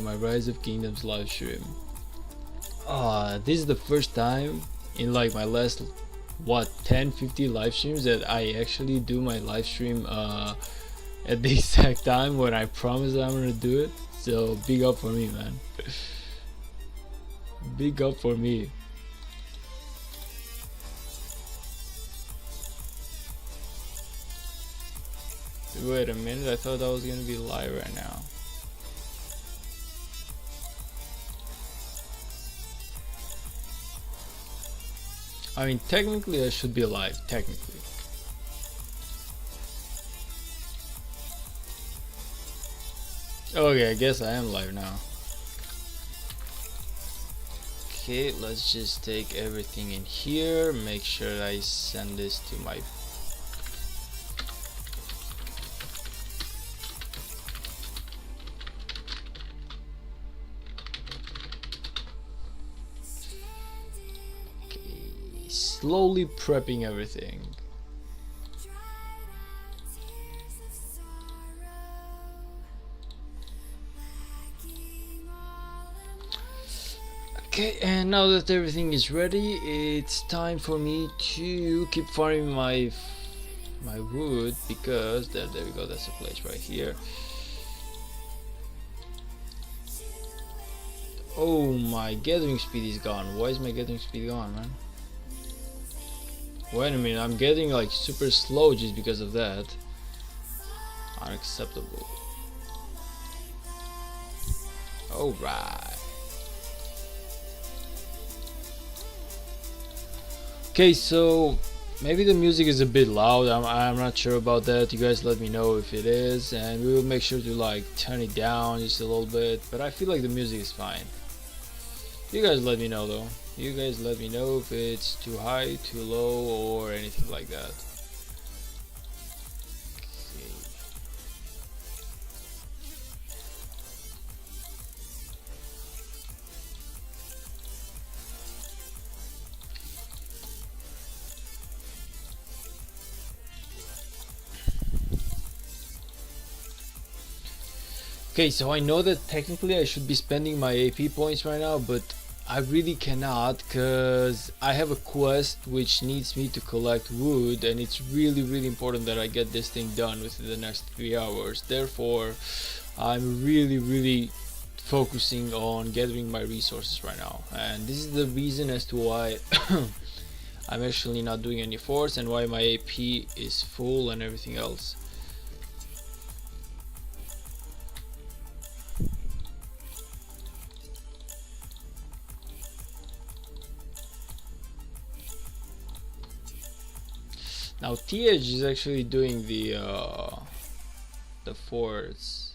my Rise of Kingdoms live stream. This is the first time in like my last 10-50 live streams that I actually do my live stream at the exact time when I promise I'm gonna do it. So big up for me, man. Big up for me. Wait a minute, I thought I was gonna be live right now. I mean, technically I should be live, technically. Okay, I guess I am live now. Okay, let's just take everything in here, make sure I send this to my slowly prepping everything. Okay, and now that everything is ready, it's time for me to keep farming my wood, because there we go, that's a place right here. Oh, my gathering speed is gone. Why is my gathering speed gone, man? Wait a minute, I'm getting like super slow just because of that. Unacceptable. Alright. Okay, so maybe the music is a bit loud. I'm not sure about that. You guys let me know if it is, and we will make sure to like turn it down just a little bit. But I feel like the music is fine. You guys let me know though. You guys let me know if it's too high, too low, or anything like that. Okay, so I know that technically I should be spending my AP points right now, but I really cannot, because I have a quest which needs me to collect wood, and it's really important that I get this thing done within the next 3 hours. Therefore, I'm really focusing on gathering my resources right now, and this is the reason as to why I'm actually not doing any force and why my AP is full and everything else. Now TH is actually doing the forts.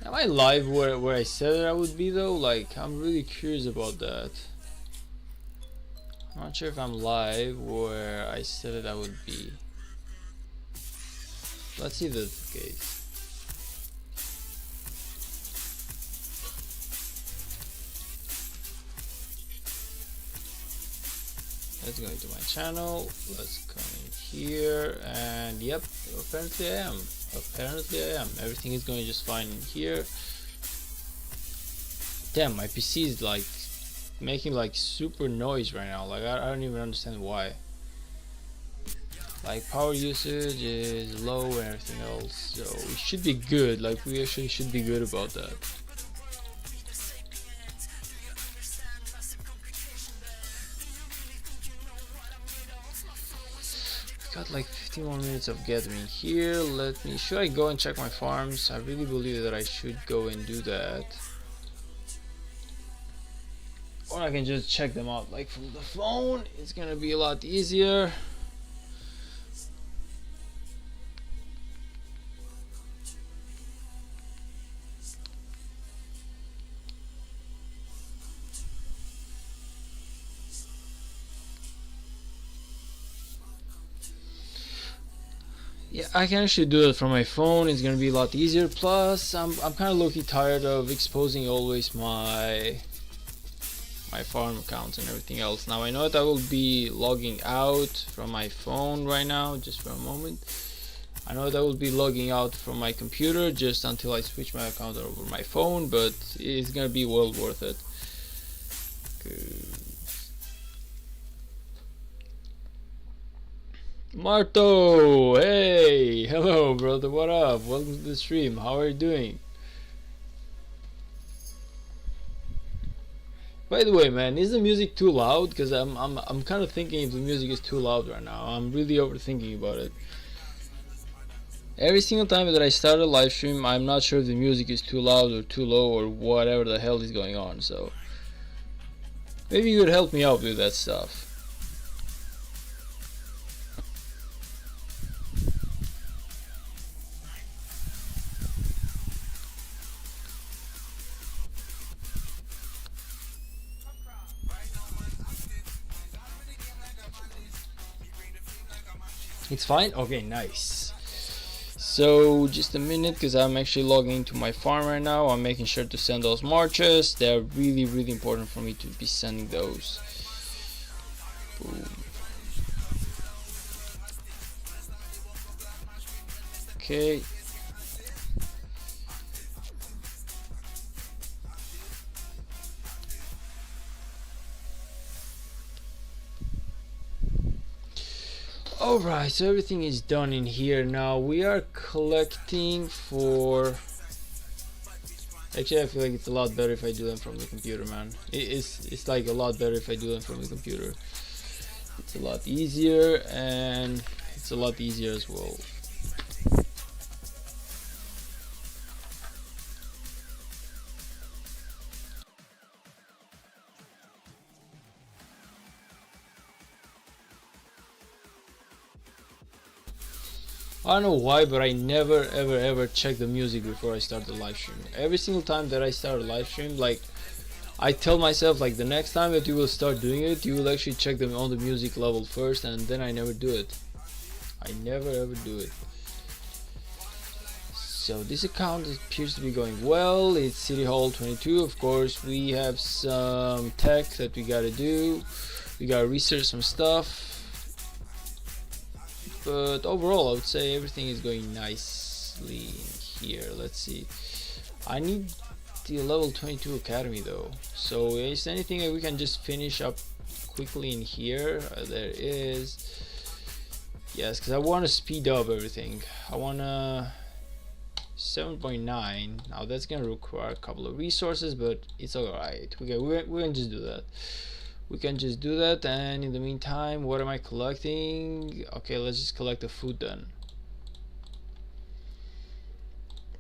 Am I live where I said I would be though? Like, I'm really curious about that. I'm not sure if I'm live where I said that I would be. Let's see if that's the case. Let's go into my channel. Let's come in here, and yep, apparently I am. Apparently I am. Everything is going just fine in here. Damn, my PC is like making like super noise right now. Like I don't even understand why. Like power usage is low and everything else, so we should be good. Like we actually should be good about that. got like 15 more minutes of gathering here. Should I go and check my farms? I really believe that I should go and do that. Or I can just check them out like from the phone. It's gonna be a lot easier. Yeah, I can actually do it from my phone. It's gonna be a lot easier. Plus, I'm kind of low-key tired of exposing always my farm accounts and everything else. Now I know that I will be logging out from my phone right now, just for a moment. I know that I will be logging out from my computer just until I switch my account over my phone, but it's gonna be well worth it. Marto, hey, hello brother, what up? Welcome to the stream. How are you doing? By the way, man, is the music too loud? Because I'm kind of thinking if the music is too loud right now. I'm really overthinking about it. Every single time that I start a live stream, I'm not sure if the music is too loud or too low or whatever the hell is going on. So maybe you could help me out with that stuff. It's fine? Okay, nice. So just a minute, because I'm actually logging into my farm right now. I'm making sure to send those marches. They're really important for me to be sending those. Boom. Okay. Alright, so everything is done in here. Now we are collecting for... Actually, I feel like it's a lot better if I do them from the computer, man. It's like a lot better if I do them from the computer. It's a lot easier, and it's a lot easier as well. I don't know why, but I never ever check the music before I start the live stream. Every single time that I start a live stream, like, I tell myself, like, the next time that you will start doing it, you will actually check them on the music level first, and then I never do it. I never ever do it. So this account appears to be going well. It's City Hall 22. Of course, we have some tech that we gotta do. We gotta research some stuff. But overall, I would say everything is going nicely in here. Let's see. I need the level 22 academy though. So is there anything that we can just finish up quickly in here? There is. Yes, because I want to speed up everything. I want to 7.9. Now that's gonna require a couple of resources, but it's alright. We can just do that. We can just do that, and in the meantime, what am I collecting? Okay, let's just collect the food then.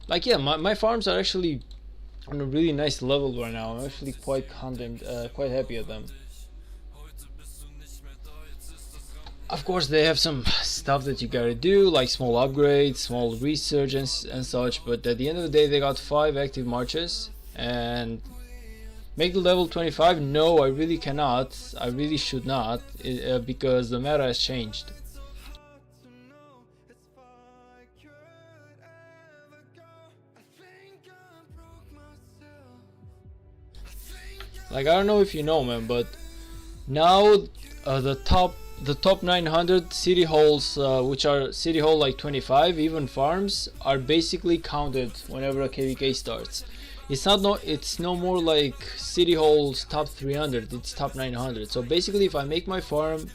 Like, yeah, my farms are actually on a really nice level right now. I'm actually quite content, quite happy at them. Of course, they have some stuff that you gotta do, like small upgrades, small research and such, but at the end of the day, they got 5 active marches, and make the level 25? No, I really cannot. I really should not, because the meta has changed. Like, I don't know if you know, man, but now the top 900 city halls, which are city hall like 25, even farms, are basically counted whenever a KVK starts. It's no more like city halls top 300, it's top 900. So basically, if I make my farm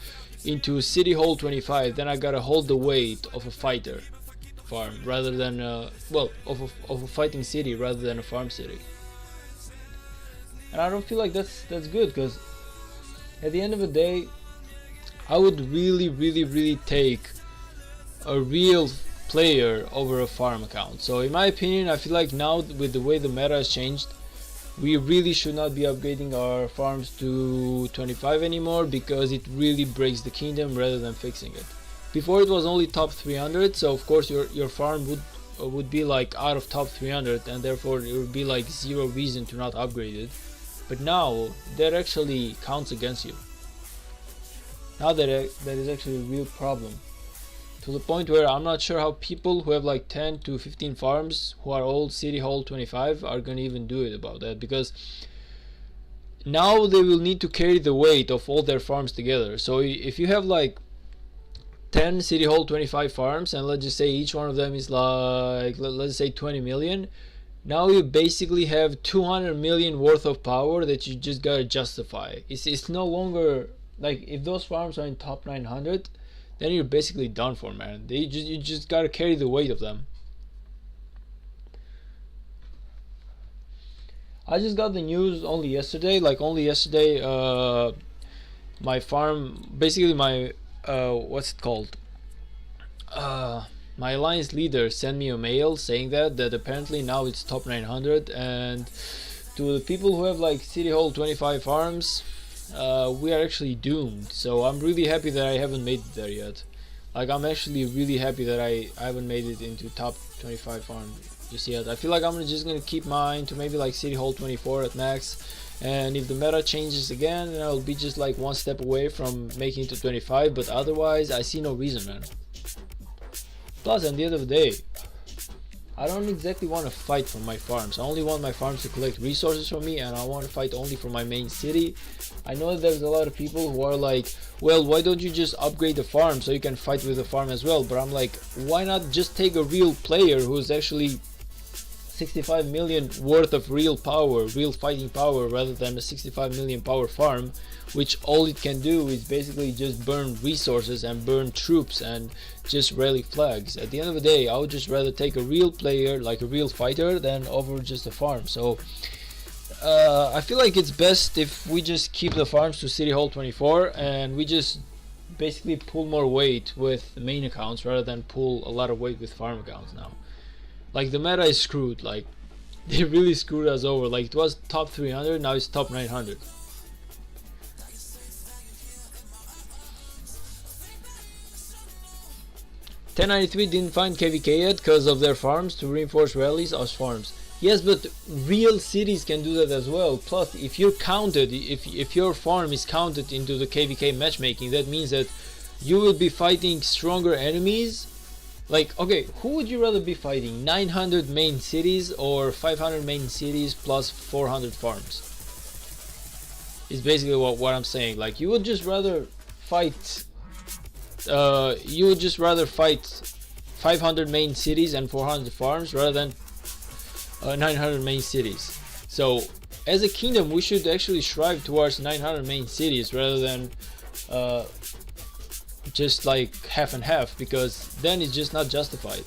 into city hall 25, then I gotta hold the weight of a fighter farm rather than of a fighting city rather than a farm city. And I don't feel like that's good, because at the end of the day, I would really take a real player over a farm account. So in my opinion, I feel like now with the way the meta has changed, we really should not be upgrading our farms to 25 anymore, because it really breaks the kingdom rather than fixing it. Before it was only top 300, so of course your farm would be like out of top 300, and therefore it would be like zero reason to not upgrade it. But now that actually counts against you. Now that is actually a real problem, to the point where I'm not sure how people who have like 10 to 15 farms who are all city hall 25 are gonna even do it about that, because now they will need to carry the weight of all their farms together. So if you have like 10 city hall 25 farms, and let's just say each one of them is like, let's say 20 million, now you basically have 200 million worth of power that you just gotta justify. It's no longer like, if those farms are in top 900, then you're basically done for, man. You just gotta carry the weight of them. I just got the news only yesterday. My farm, basically my what's it called? My alliance leader sent me a mail saying that apparently now it's top 900, and to the people who have like city hall 25 farms, we are actually doomed. So I'm really happy that I haven't made it there yet. Like, I'm actually really happy that I haven't made it into top 25 farm just yet. I feel like I'm just gonna keep mine to maybe like city hall 24 at max, and if the meta changes again, then I'll be just like one step away from making it to 25. But otherwise, I see no reason, man. Plus, at the end of the day, I don't exactly want to fight for my farms. I only want my farms to collect resources for me, and I want to fight only for my main city. I know that there's a lot of people who are like, well, why don't you just upgrade the farm so you can fight with the farm as well? But I'm like, why not just take a real player who's actually 65 million worth of real power, real fighting power, rather than a 65 million power farm, which all it can do is basically just burn resources and burn troops and just rally flags. At the end of the day, I would just rather take a real player, like a real fighter, than over just a farm. So I feel like it's best if we just keep the farms to city hall 24, and we just basically pull more weight with the main accounts rather than pull a lot of weight with farm accounts now. Like, the meta is screwed. Like, they really screwed us over. Like, it was top 300, now it's top 900. .1093 didn't find KVK yet because of their farms to reinforce rallies as farms. Yes, but real cities can do that as well. Plus, if you're counted, if your farm is counted into the KVK matchmaking, that means that you will be fighting stronger enemies. Like, okay, who would you rather be fighting? 900 main cities or 500 main cities plus 400 farms? Is basically what I'm saying. Like, you would just rather fight 500 main cities and 400 farms rather than 900 main cities. So as a kingdom, we should actually strive towards 900 main cities rather than just like half and half, because then it's just not justified.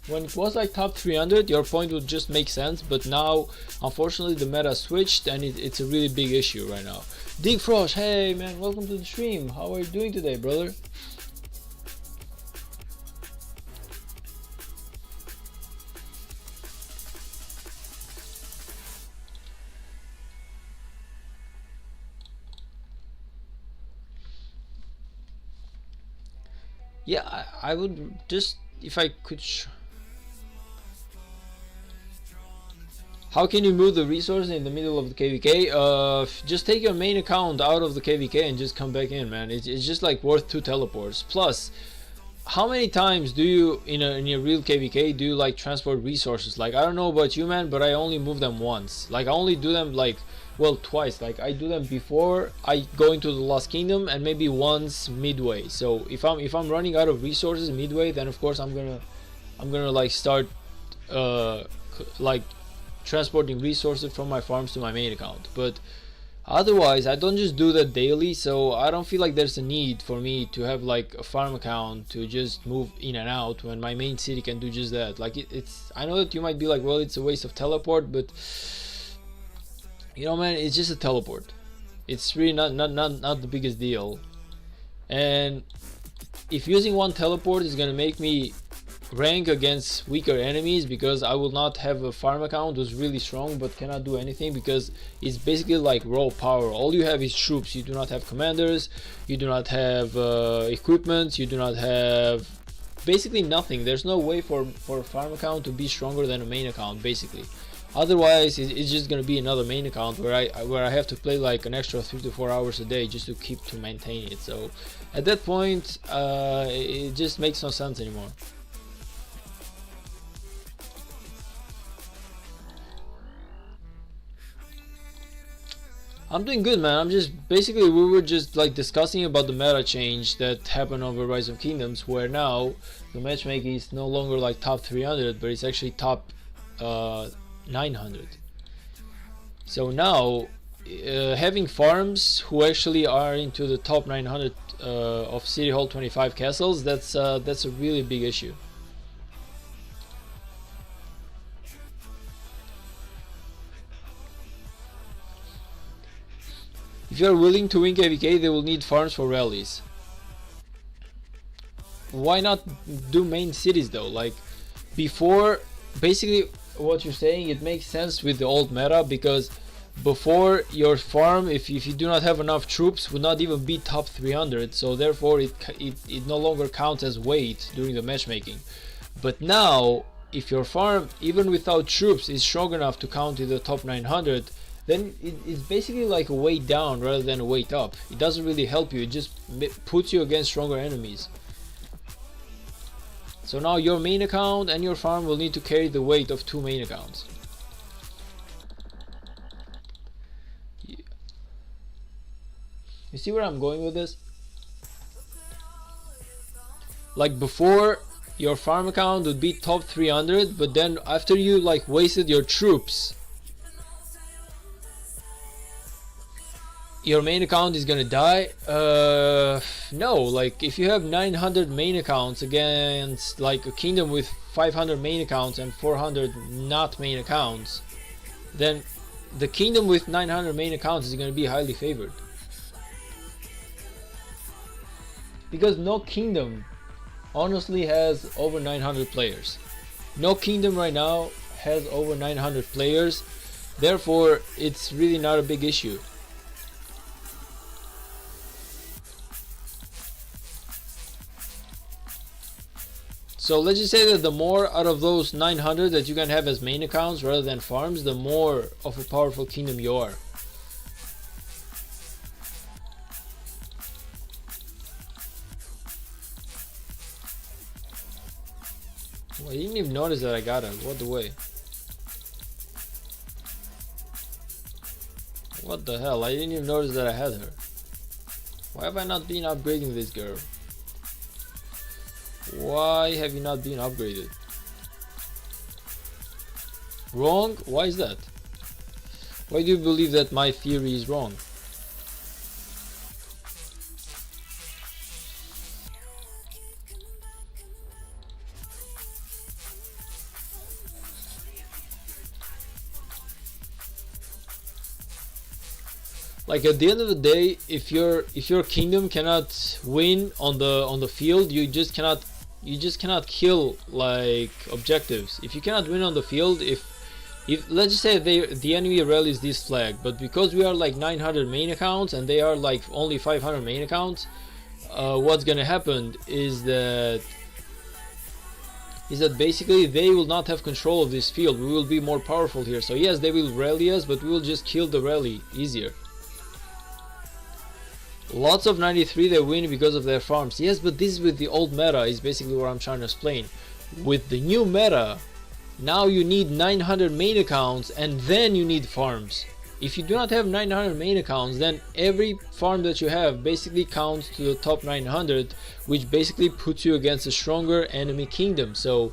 When it was like top 300, your point would just make sense, but now unfortunately the meta switched, and it's a really big issue right now. Dig Frosh, hey man, welcome to the stream. How are you doing today, brother? Yeah, I would just, if I could how can you move the resources in the middle of the KVK? Just take your main account out of the KVK and just come back in, man. It's just like worth 2 teleports. Plus, how many times do you in a real KVK do you like transport resources? Like, I don't know about you, man, but I only move them once. Like, I only do them like, well, twice. Like, I do them before I go into the Lost Kingdom, and maybe once midway. So if I'm running out of resources midway, then of course I'm gonna like start like transporting resources from my farms to my main account. But otherwise, I don't just do that daily, so I don't feel like there's a need for me to have like a farm account to just move in and out when my main city can do just that. Like, it's I know that you might be like, well, it's a waste of teleport, but you know, man, it's just a teleport. It's really not the biggest deal. And if using one teleport is gonna make me rank against weaker enemies, because I will not have a farm account who's really strong but cannot do anything, because it's basically like raw power. All you have is troops. You do not have commanders, you do not have equipment, you do not have basically nothing. There's no way for a farm account to be stronger than a main account basically. Otherwise it's just gonna be another main account where I have to play like an extra 3 to 4 hours a day just to maintain it. So at that point it just makes no sense anymore. I'm doing good, man. I'm just basically, we were just like discussing about the meta change that happened over Rise of Kingdoms, where now the matchmaking is no longer like top 300, but it's actually top 900. So now having farms who actually are into the top 900 of City Hall 25 castles, that's a really big issue. If you are willing to win KVK, they will need farms for rallies. Why not do main cities though? Like before, basically what you're saying, it makes sense with the old meta, because before your farm, if you do not have enough troops, would not even be top 300, so therefore it no longer counts as weight during the matchmaking. But now if your farm, even without troops, is strong enough to count in the top 900, then it's basically like a weight down rather than a weight up. It doesn't really help you, it just puts you against stronger enemies. So now your main account and your farm will need to carry the weight of two main accounts. You see where I'm going with this? Like before, your farm account would be top 300, but then after you like wasted your troops, your main account is gonna die. No, like if you have 900 main accounts against like a kingdom with 500 main accounts and 400 not main accounts, then the kingdom with 900 main accounts is gonna be highly favored, because no kingdom honestly has over 900 players. No kingdom right now has over 900 players, therefore it's really not a big issue. So let's just say that the more out of those 900 that you can have as main accounts rather than farms, the more of a powerful kingdom you are. Well, I didn't even notice that I got her. What the way? What the hell? I didn't even notice that I had her. Why have I not been upgrading this girl? Why have you not been upgraded? Wrong? Why is that? Why do you believe that my theory is wrong? Like at the end of the day, if your kingdom cannot win on the field, you just cannot kill like objectives. If you cannot win on the field, if let's just say the enemy rallies this flag, but because we are like 900 main accounts and they are like only 500 main accounts, what's gonna happen is that basically they will not have control of this field. We will be more powerful here. So yes, they will rally us, but we will just kill the rally easier. Lots of 93 they win because of their farms. Yes, but this is with the old meta, is basically what I'm trying to explain. With the new meta, now you need 900 main accounts and then you need farms. If you do not have 900 main accounts, then every farm that you have basically counts to the top 900, which basically puts you against a stronger enemy kingdom. So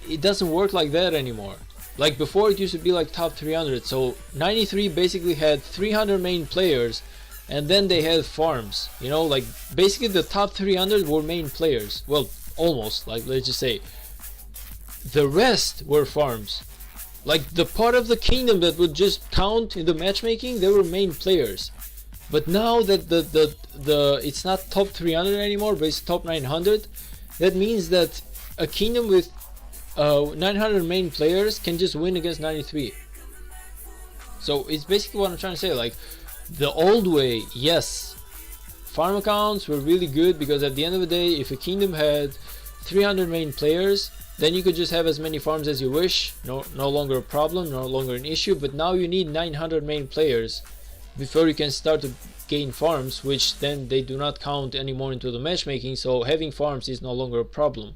it doesn't work like that anymore. Like before, it used to be like top 300. So 93 basically had 300 main players, and then they had farms, you know, like basically the top 300 were main players. Well, almost, like let's just say the rest were farms. Like the part of the kingdom that would just count in the matchmaking, they were main players. But now that the it's not top 300 anymore, but it's top 900, that means that a kingdom with 900 main players can just win against 93. So it's basically what I'm trying to say. Like, the old way, yes, farm accounts were really good, because at the end of the day, if a kingdom had 300 main players, then you could just have as many farms as you wish. No longer a problem, no longer an issue. But now you need 900 main players before you can start to gain farms, which then they do not count anymore into the matchmaking. So having farms is no longer a problem.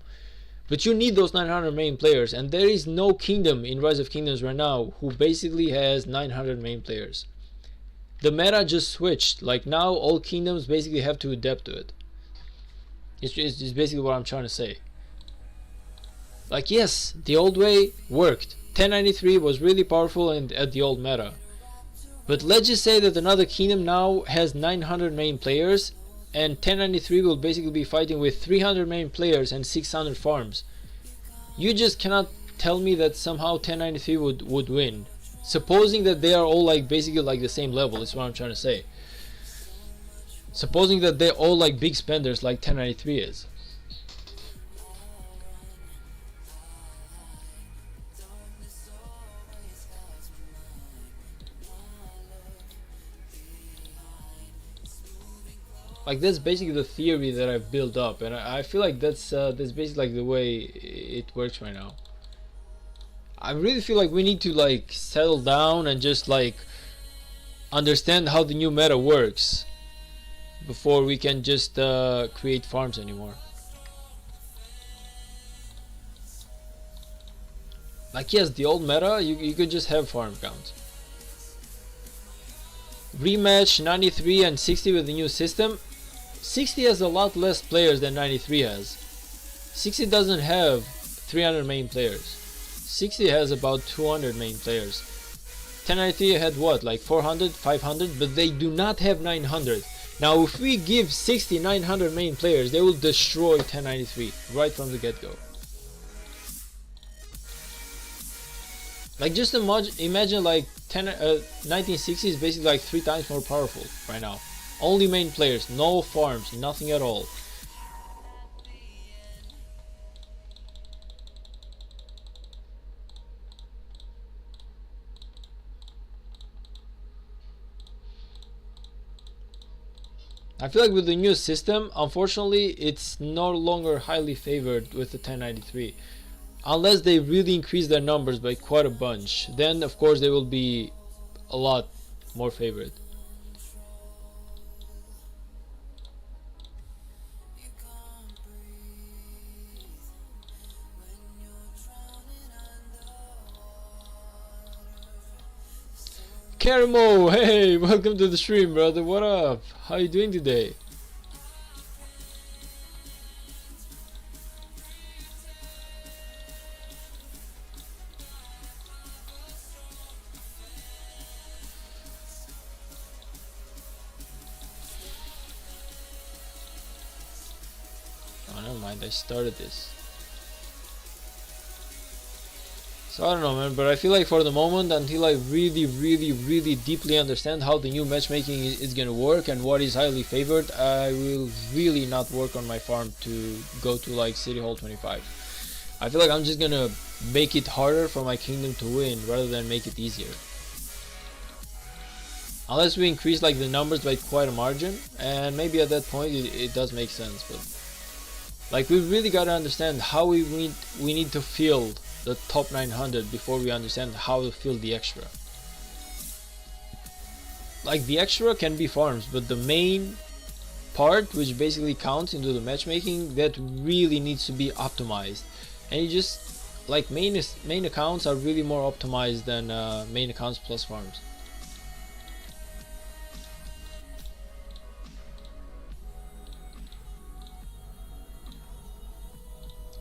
But you need those 900 main players, and there is no kingdom in Rise of Kingdoms right now who basically has 900 main players. The meta just switched. Like, now all kingdoms basically have to adapt to it. It's basically what I'm trying to say. Like, yes, the old way worked. 1093 was really powerful at the old meta. But let's just say that another kingdom now has 900 main players, and 1093 will basically be fighting with 300 main players and 600 farms. You just cannot tell me that somehow 1093 would win. Supposing that they are all like basically like the same level, is what I'm trying to say. Supposing that they're all like big spenders like 1093 is. Like, that's basically the theory that I've built up, and I feel like that's basically like the way it works right now. I really feel like we need to like settle down and just like understand how the new meta works before we can just create farms anymore. Like, yes, the old meta, you could just have farm counts. Rematch 93 and 60 with the new system. 60 has a lot less players than 93 has. 60 doesn't have 300 main players. 60 has about 200 main players. 1093 had what, like 400, 500, but they do not have 900. Now if we give 60 900 main players, they will destroy 1093 right from the get-go. Like, just imagine like 1960 is basically like 3 times more powerful right now. Only main players, no farms, nothing at all. I feel like with the new system, unfortunately, it's no longer highly favored with the 1093. Unless they really increase their numbers by quite a bunch, then of course they will be a lot more favored. Karamo, hey, welcome to the stream, brother. What up? How you doing today? Oh, never mind, I started this. So I don't know, man, but I feel like for the moment, until I really deeply understand how the new matchmaking is gonna work and what is highly favored, I will really not work on my farm to go to like City Hall 25. I feel like I'm just gonna make it harder for my kingdom to win rather than make it easier. Unless we increase like the numbers by quite a margin, and maybe at that point it does make sense, but like, we really gotta understand how we need to field the top 900 before we understand how to fill the extra. Like, the extra can be farms, but the main part, which basically counts into the matchmaking, that really needs to be optimized. And you just like, main accounts are really more optimized than main accounts plus farms.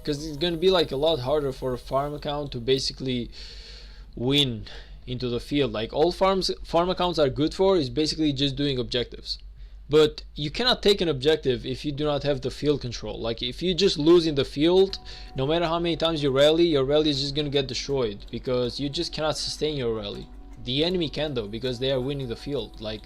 Because it's gonna be like a lot harder for a farm account to basically win into the field. Like, all farm accounts are good for is basically just doing objectives. But you cannot take an objective if you do not have the field control. Like, if you just lose in the field, no matter how many times you rally, your rally is just gonna get destroyed, because you just cannot sustain your rally. The enemy can though, because they are winning the field. Like,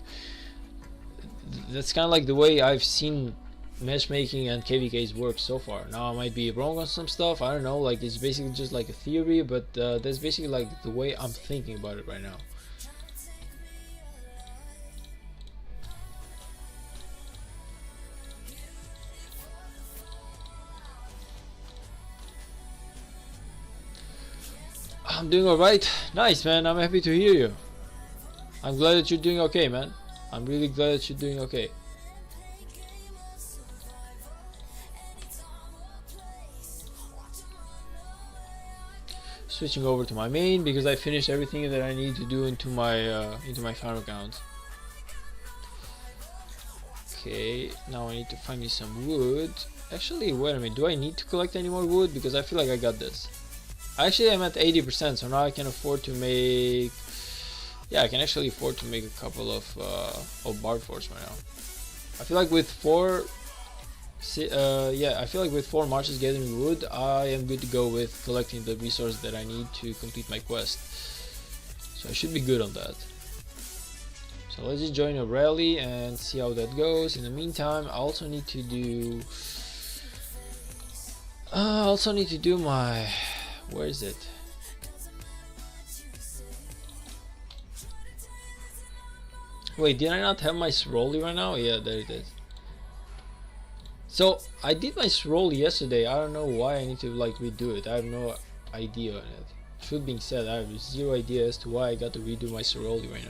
that's kind of like the way I've seen matchmaking and KVKs work so far. Now I might be wrong on some stuff, I don't know, like it's basically just like a theory, but that's basically like the way I'm thinking about it right now. I'm doing alright. Nice, man. I'm happy to hear you. I'm glad that you're doing okay, man. I'm really glad that you're doing okay. Switching over to my main because I finished everything that I need to do into my farm account. Okay, now I need to find me some wood. Actually, wait a minute. Do I need to collect any more wood? Because I feel like I got this. Actually, I'm at 80%, so now I can afford to make. Yeah, I can actually afford to make a couple of barred forts right now. I feel like with four. Yeah, I feel like with 4 marches gathering wood, I am good to go with collecting the resource that I need to complete my quest. So I should be good on that. So let's just join a rally and see how that goes. In the meantime, I also need to do. My. Where is it? Wait, did I not have my Srolly right now? Yeah, there it is. So I did my Srolly yesterday. I don't know why I need to like redo it. I have no idea on it. Truth being said, I have zero idea as to why I got to redo my Srolly right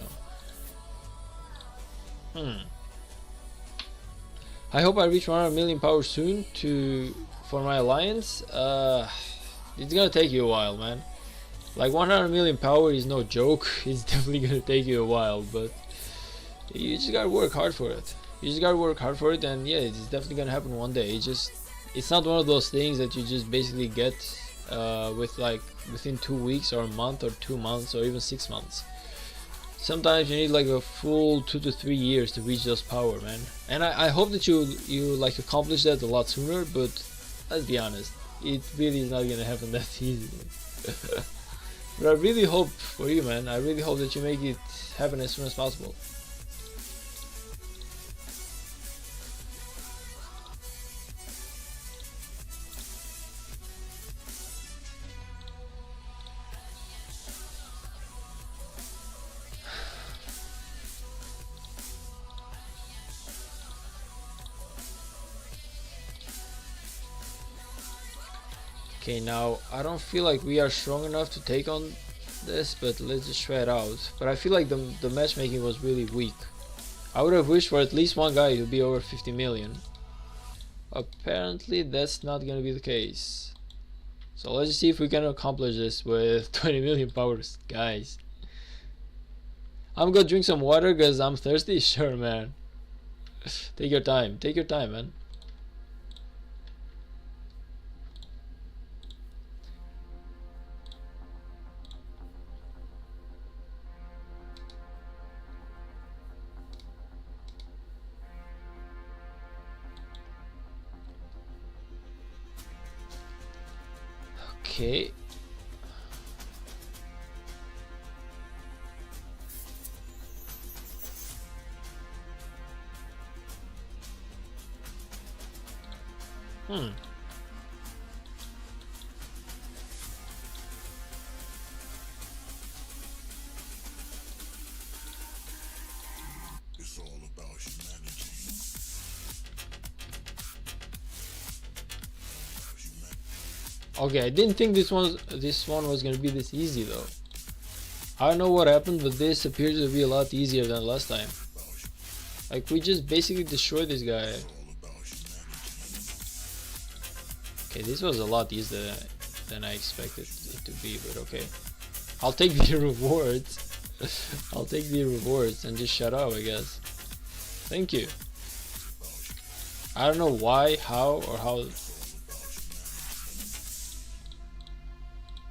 now. I hope I reach 100 million power soon for my alliance. It's gonna take you a while, man. Like 100 million power is no joke. It's definitely gonna take you a while, but you just gotta work hard for it. And yeah, it's definitely gonna happen one day. It's not one of those things that you just basically get with like within 2 weeks or a month or 2 months or even 6 months. Sometimes you need like a full 2 to 3 years to reach those power, man. And I hope that you like accomplish that a lot sooner, but let's be honest, it really is not gonna happen that easily. But I really hope for you, man. I really hope that you make it happen as soon as possible. Okay, now I don't feel like we are strong enough to take on this, but let's just try it out. But I feel like the matchmaking was really weak. I would have wished for at least one guy to be over 50 million. Apparently that's not gonna be the case. So let's just see if we can accomplish this with 20 million powers, guys. I'm gonna drink some water because I'm thirsty. Sure, man. Take your time, man. Okay. It's all about humanity. Okay, I didn't think this one was gonna be this easy though. I don't know what happened, but this appears to be a lot easier than last time. Like we just basically destroyed this guy. Okay, this was a lot easier than I expected it to be, but okay. I'll take the rewards. I'll take the rewards and just shut up, I guess. Thank you. I don't know why, how, or how.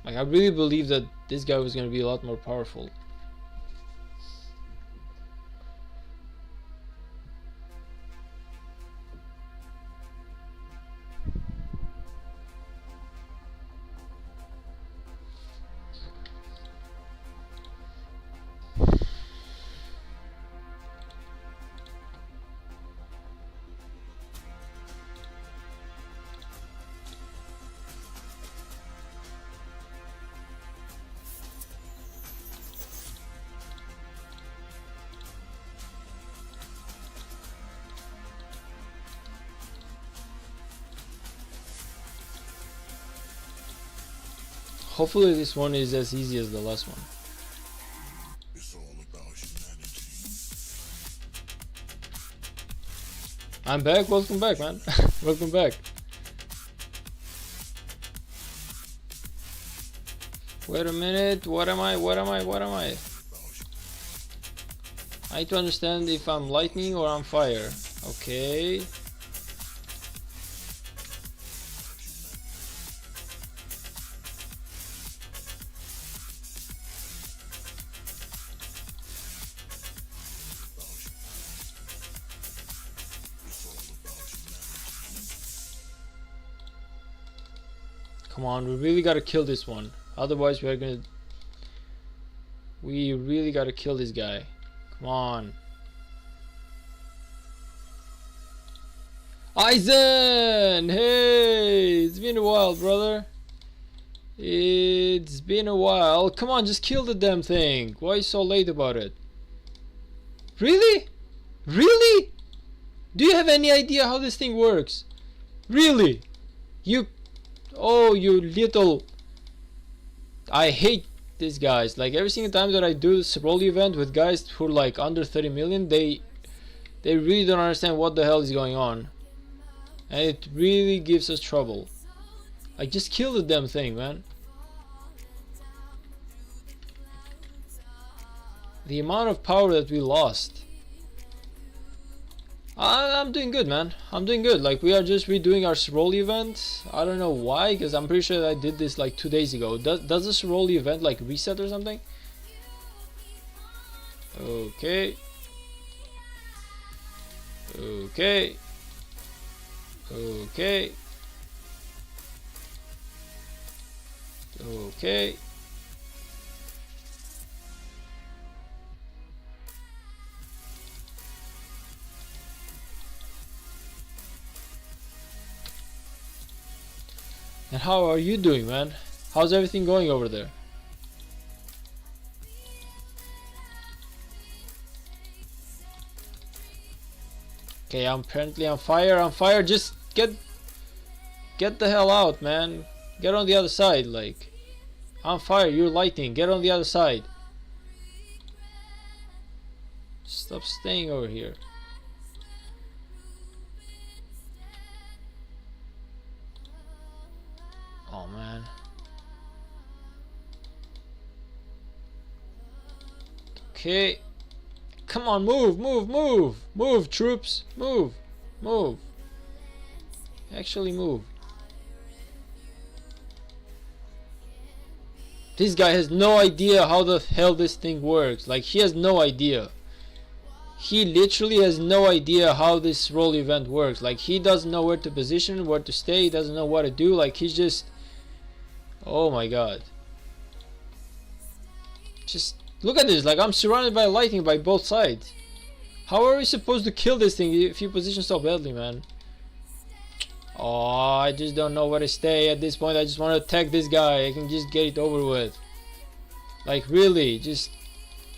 Like, I really believe that this guy was going to be a lot more powerful. Hopefully this one is as easy as the last one. It's all about humanity. I'm back. Welcome back, man. Welcome back. Wait a minute. What am I? I need to understand if I'm lightning or I'm fire. Okay. Come on, we really gotta kill this one. Otherwise we really gotta kill this guy. Come on. Eisen! Hey! It's been a while, brother. It's been a while. Come on, just kill the damn thing. Why are you so late about it? Really? Really? Do you have any idea how this thing works? Really? Oh, you little... I hate these guys. Like, every single time that I do this role event with guys who are like under 30 million, they really don't understand what the hell is going on. And it really gives us trouble. Like, just kill the damn thing, man. The amount of power that we lost. I'm doing good, man. I'm doing good. Like, we are just redoing our role event. I don't know why, because I'm pretty sure that I did this like 2 days ago. Does this role event like reset or something? Okay. Okay. Okay. Okay. And how are you doing, man? How's everything going over there? Okay, apparently I'm fire. Just get the hell out, man. Get on the other side, like. I'm fire, you're lightning. Get on the other side. Stop staying over here. Oh man. Okay. Come on, move, troops. Move. Actually move. This guy has no idea how the hell this thing works. Like, he has no idea. He literally has no idea how this role event works. Like, he doesn't know where to position, where to stay, he doesn't know what to do. Like, he's just... Oh my god. Just look at this. Like, I'm surrounded by lightning by both sides. How are we supposed to kill this thing if you position so badly, man? Oh, I just don't know where to stay at this point. I just want to attack this guy. I can just get it over with. Like, really, just...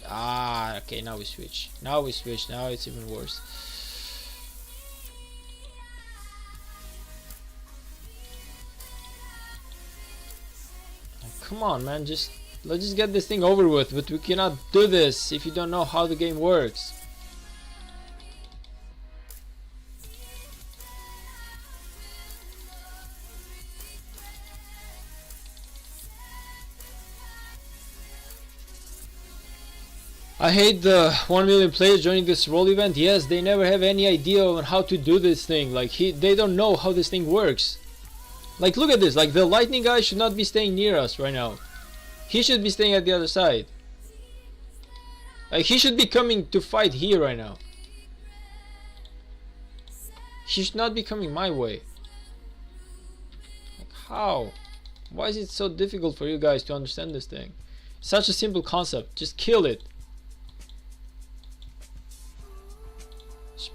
Ah, okay, now we switch. Now it's even worse. Come on, man, let's just get this thing over with. But we cannot do this if you don't know how the game works. I hate the 1 million players joining this role event. Yes, they never have any idea on how to do this thing. Like, they don't know how this thing works. Like, look at this. Like, the lightning guy should not be staying near us right now. He should be staying at the other side. Like, he should be coming to fight here right now. He should not be coming my way. Like, how? Why is it so difficult for you guys to understand this thing? Such a simple concept. Just kill it.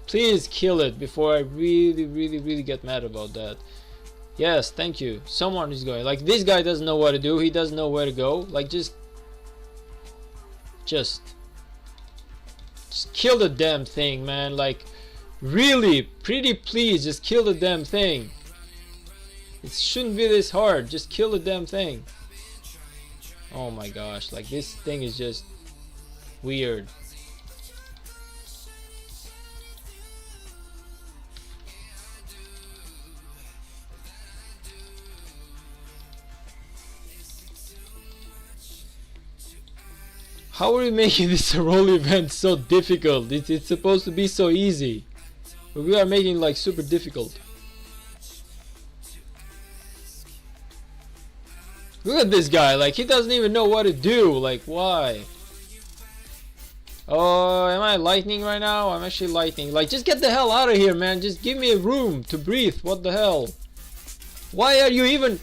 Please kill it before I really get mad about that. Yes, thank you. Someone is going. Like, this guy doesn't know what to do. He doesn't know where to go. Like, just kill the damn thing, man. Like, really, pretty please, just kill the damn thing. It shouldn't be this hard. Just kill the damn thing. Oh my gosh, like this thing is just weird. How are we making this role event so difficult? It's supposed to be so easy, but we are making it like super difficult. Look at this guy, like he doesn't even know what to do. Like, why? Oh, am I lightning right now? I'm actually lightning. Like, just get the hell out of here, man. Just give me a room to breathe. What the hell? Why are you even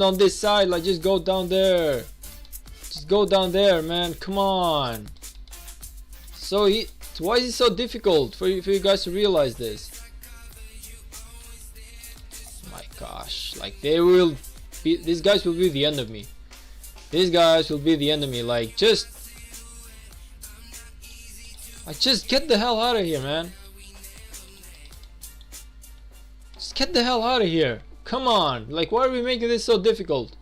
on this side? Like, just go down there. Just go down there, man. Come on. Why is it so difficult for you guys to realize this? My gosh, like these guys will be the end of me. These guys will be the end of me. Like, just get the hell out of here, man. Just get the hell out of here. Come on. Like, why are we making this so difficult?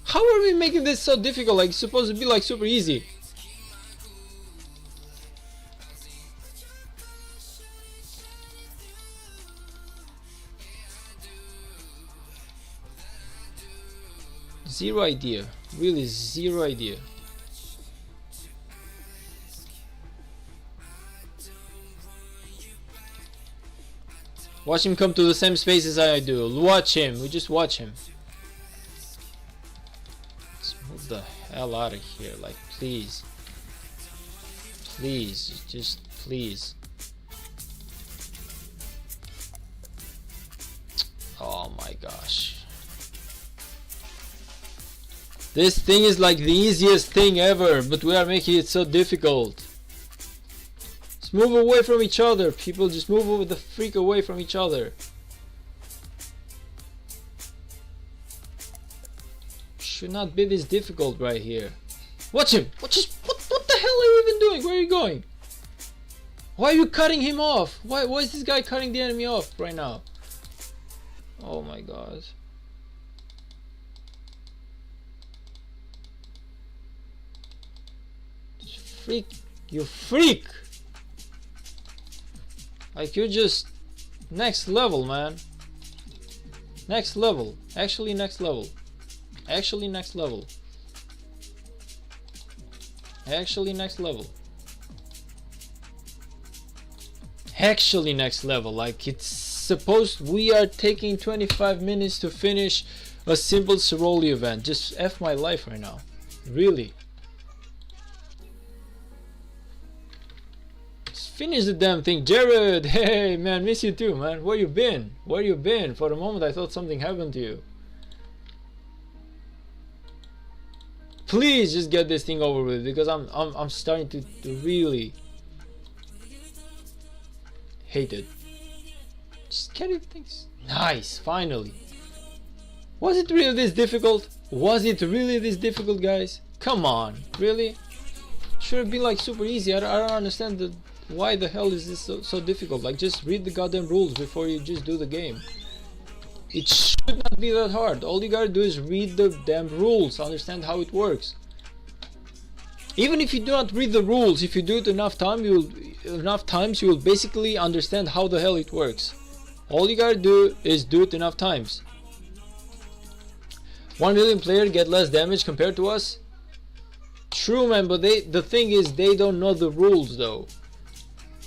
How are we making this so difficult? Like, it's supposed to be like super easy. Zero idea. Really zero idea. Watch him come to the same space as I do. Watch him. We just watch him. Let's move the hell out of here. Like, please. Please. Just please. Oh my gosh. This thing is like the easiest thing ever, but we are making it so difficult. Just move away from each other, people. Just move the freak away from each other. Should not be this difficult right here. Watch him! What the hell are you even doing? Where are you going? Why are you cutting him off? Why is this guy cutting the enemy off right now? Oh my god. Freak, you freak! Like, you're just next level, man. Next level. Actually next level. Actually next level. Actually next level. Actually next level. Like, it's supposed we are taking 25 minutes to finish a simple Soroli event. Just F my life right now. Really. Finish the damn thing. Jared, hey man, miss you too, man. Where you been? Where you been? For a moment I thought something happened to you. Please just get this thing over with, because I'm starting to really hate it. Just get it things. Nice, finally. Was it really this difficult? Was it really this difficult, guys? Come on, really? Should have been like super easy. I don't understand why the hell is this so difficult? Like, just read the goddamn rules before you just do the game. It should not be that hard. All you gotta do is read the damn rules, understand how it works. Even if you do not read the rules, if you do it enough times, you will basically understand how the hell it works. All you gotta do is do it enough times. 1 million players get less damage compared to us. True, man, but the thing is, they don't know the rules though.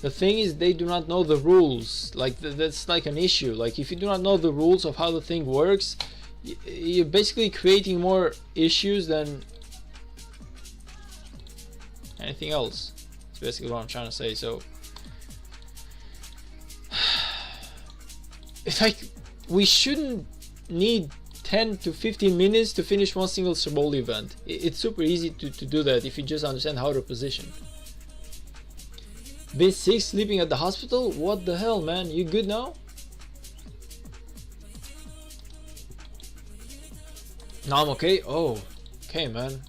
The thing is, they do not know the rules. Like, that's like an issue. Like, if you do not know the rules of how the thing works, you're basically creating more issues than anything else. That's basically what I'm trying to say. So, it's like, we shouldn't need 10 to 15 minutes to finish one single Soroli event. It's super easy to do that if you just understand how to position. Been sick, sleeping at the hospital? What the hell, man? You good now? Now I'm okay? Oh, okay, man.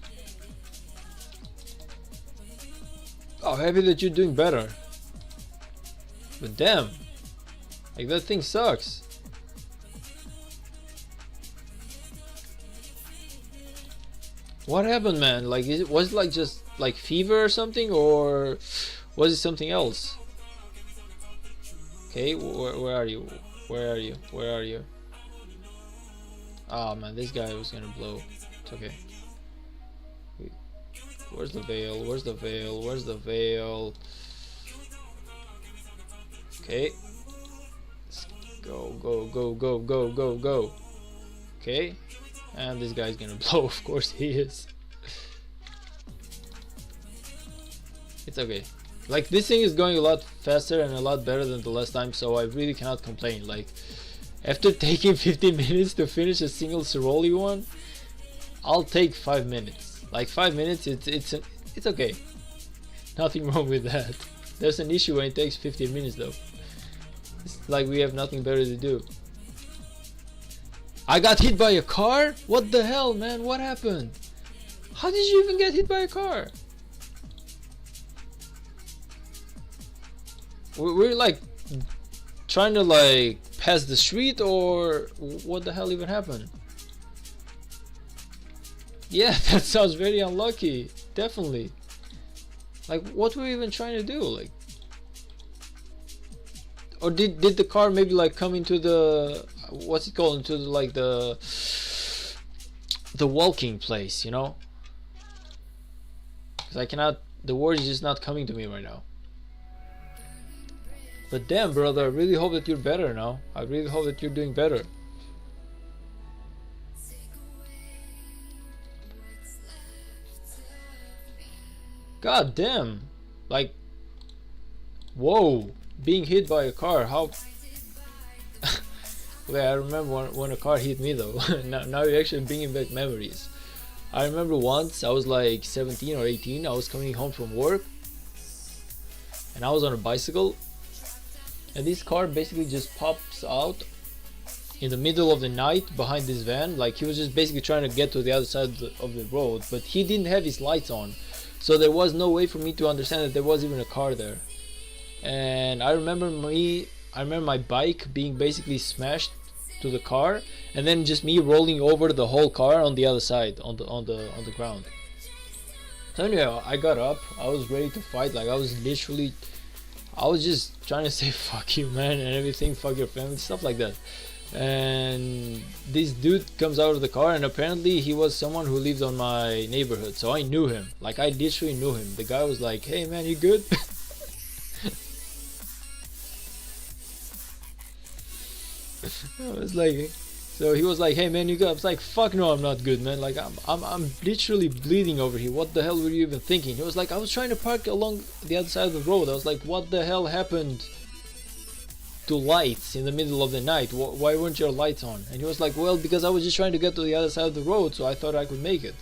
Oh, happy that you're doing better. But damn, like that thing sucks. What happened, man? Like, was it like just like fever or something, or was it something else? Okay, where are you? Where are you? Where are you? Oh man, this guy was gonna blow. It's okay. Where's the veil? Where's the veil? Where's the veil? Okay. Let's go, go, go, go, go, go, go. Okay. And this guy's gonna blow, of course he is. It's okay. Like, this thing is going a lot faster and a lot better than the last time, so I really cannot complain. Like, after taking 15 minutes to finish a single Ciroli one, I'll take 5 minutes. Like 5 minutes, it's okay. Nothing wrong with that. There's an issue when it takes 15 minutes though. It's like we have nothing better to do. I got hit by a car? What the hell, man? What happened? How did you even get hit by a car? We're like trying to like pass the street, or what the hell even happened? Yeah, that sounds very unlucky. Definitely. Like, what were we even trying to do? Like, or did the car maybe like come into the, what's it called, into the, like the walking place, you know? Because I cannot, the word is just not coming to me right now. But damn, brother, I really hope that you're better now. I really hope that you're doing better. God damn. Like, whoa, being hit by a car, how... Okay, I remember when a car hit me though. now you're actually bringing back memories. I remember once, I was like 17 or 18, I was coming home from work, and I was on a bicycle, and this car basically just pops out in the middle of the night behind this van. Like, he was just basically trying to get to the other side of the road, but he didn't have his lights on, so there was no way for me to understand that there was even a car there. And I remember my bike being basically smashed to the car, and then just me rolling over the whole car on the other side, on the ground. So anyway, I got up, I was ready to fight. Like, I was just trying to say fuck you, man, and everything, fuck your family, stuff like that. And this dude comes out of the car, and apparently he was someone who lived on my neighborhood, so I knew him. Like, I literally knew him. The guy was like, hey man, you good? I was like, so he was like, hey man, you good? I was like, fuck no, I'm not good, man. Like, I'm literally bleeding over here. What the hell were you even thinking? He was like, I was trying to park along the other side of the road. I was like, what the hell happened to lights in the middle of the night? Why weren't your lights on? And he was like, well, because I was just trying to get to the other side of the road, so I thought I could make it.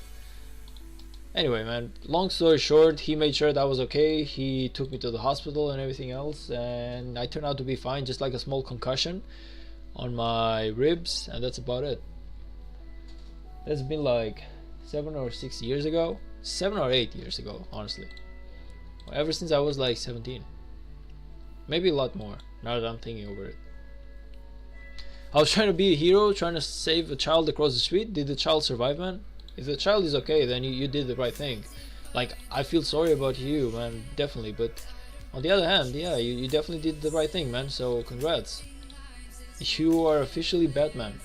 Anyway, man, long story short, he made sure that I was okay. He took me to the hospital and everything else, and I turned out to be fine, just like a small concussion on my ribs, and that's about it. That's been like 7 or 6 years ago, 7 or 8 years ago, honestly. Ever since I was like 17, maybe a lot more now that I'm thinking over it. I was trying to be a hero, trying to save a child across the street. Did the child survive, man? If the child is okay, then you did the right thing. Like, I feel sorry about you, man, definitely, but on the other hand, yeah, you definitely did the right thing, man, so congrats. You are officially Batman.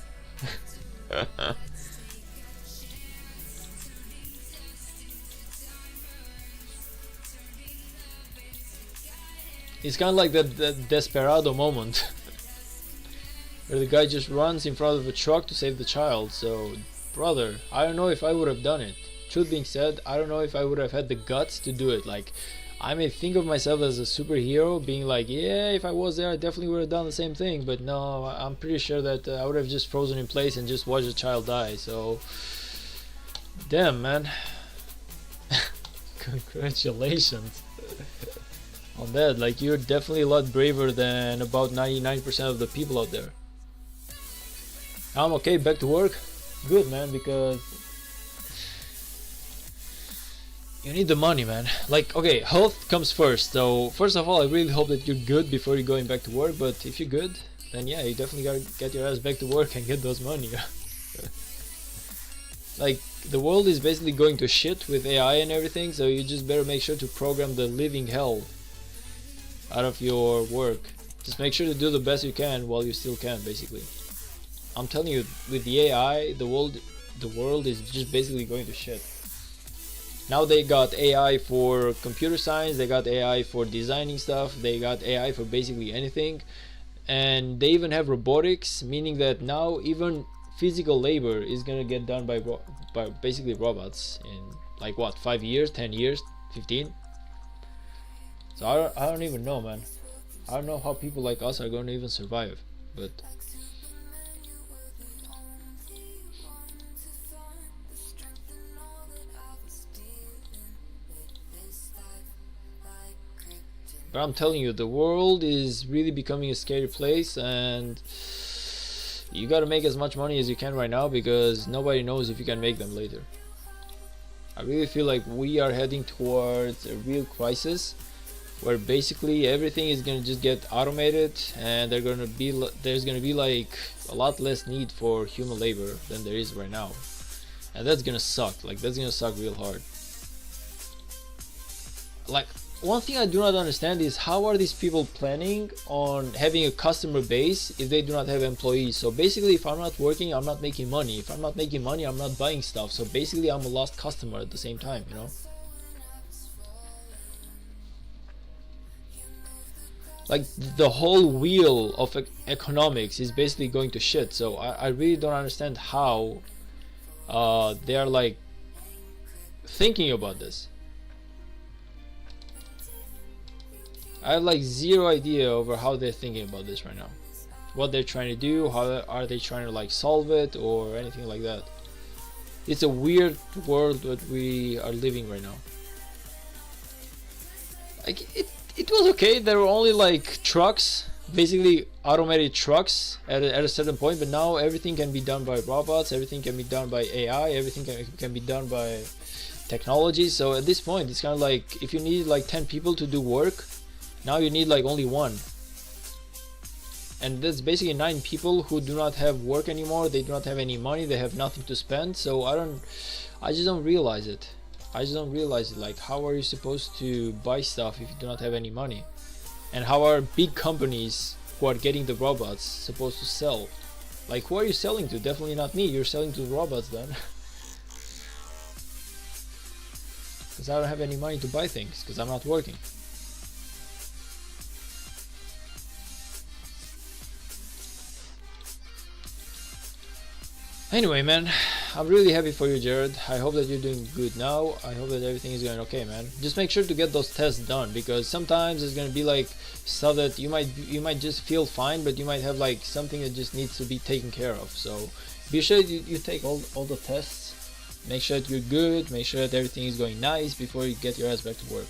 It's kind of like that Desperado moment where the guy just runs in front of a truck to save the child. So, brother, I don't know if I would have done it. Truth being said, I don't know if I would have had the guts to do it. Like, I may think of myself as a superhero, being like, yeah, if I was there, I definitely would have done the same thing. But no, I'm pretty sure that I would have just frozen in place and just watched the child die. So, damn, man. Congratulations on that. Like, you're definitely a lot braver than about 99% of the people out there. I'm okay, back to work. Good, man, because You need the money, man. Like, okay, health comes first. So first of all, I really hope that you're good before you're going back to work. But if you're good, then yeah, you definitely gotta get your ass back to work and get those money. Like, the world is basically going to shit with AI and everything, so you just better make sure to program the living hell out of your work. Just make sure to do the best you can while you still can, basically. I'm telling you, with the AI, the world is just basically going to shit. Now they got AI for computer science, they got AI for designing stuff, they got AI for basically anything, and they even have robotics, meaning that now even physical labor is gonna get done by basically robots in like what, 5 years, 10 years, 15. So I don't even know, man. I don't know how people like us are going to even survive, but I'm telling you, the world is really becoming a scary place, and you gotta make as much money as you can right now, because nobody knows if you can make them later. I really feel like we are heading towards a real crisis where basically everything is gonna just get automated, and there's gonna be like a lot less need for human labor than there is right now, and that's gonna suck. Like, that's gonna suck real hard. Like, one thing I do not understand is how are these people planning on having a customer base if they do not have employees? So basically, if I'm not working, I'm not making money. If I'm not making money, I'm not buying stuff. So basically, I'm a lost customer at the same time, you know? Like, the whole wheel of economics is basically going to shit. So I really don't understand how they are like thinking about this. I have like zero idea over how they're thinking about this right now, what they're trying to do, how are they trying to like solve it or anything like that. It's a weird world that we are living right now. Like, it was okay. There were only like trucks, basically automated trucks at a certain point, but now everything can be done by robots, everything can be done by AI, everything can be done by technology. So at this point, it's kind of like if you need like 10 people to do work, now you need like only one, and that's basically 9 people who do not have work anymore. They do not have any money, they have nothing to spend. So I just don't realize it. Like, how are you supposed to buy stuff if you do not have any money? And how are big companies who are getting the robots supposed to sell? Like, who are you selling to? Definitely not me. You're selling to the robots then. Because I don't have any money to buy things because I'm not working. Anyway, man, I'm really happy for you, Jared. I hope that you're doing good now. I hope that everything is going okay, man. Just make sure to get those tests done, because sometimes it's going to be like stuff that you might just feel fine, but you might have like something that just needs to be taken care of. So be sure you take all the tests. Make sure that you're good. Make sure that everything is going nice before you get your ass back to work.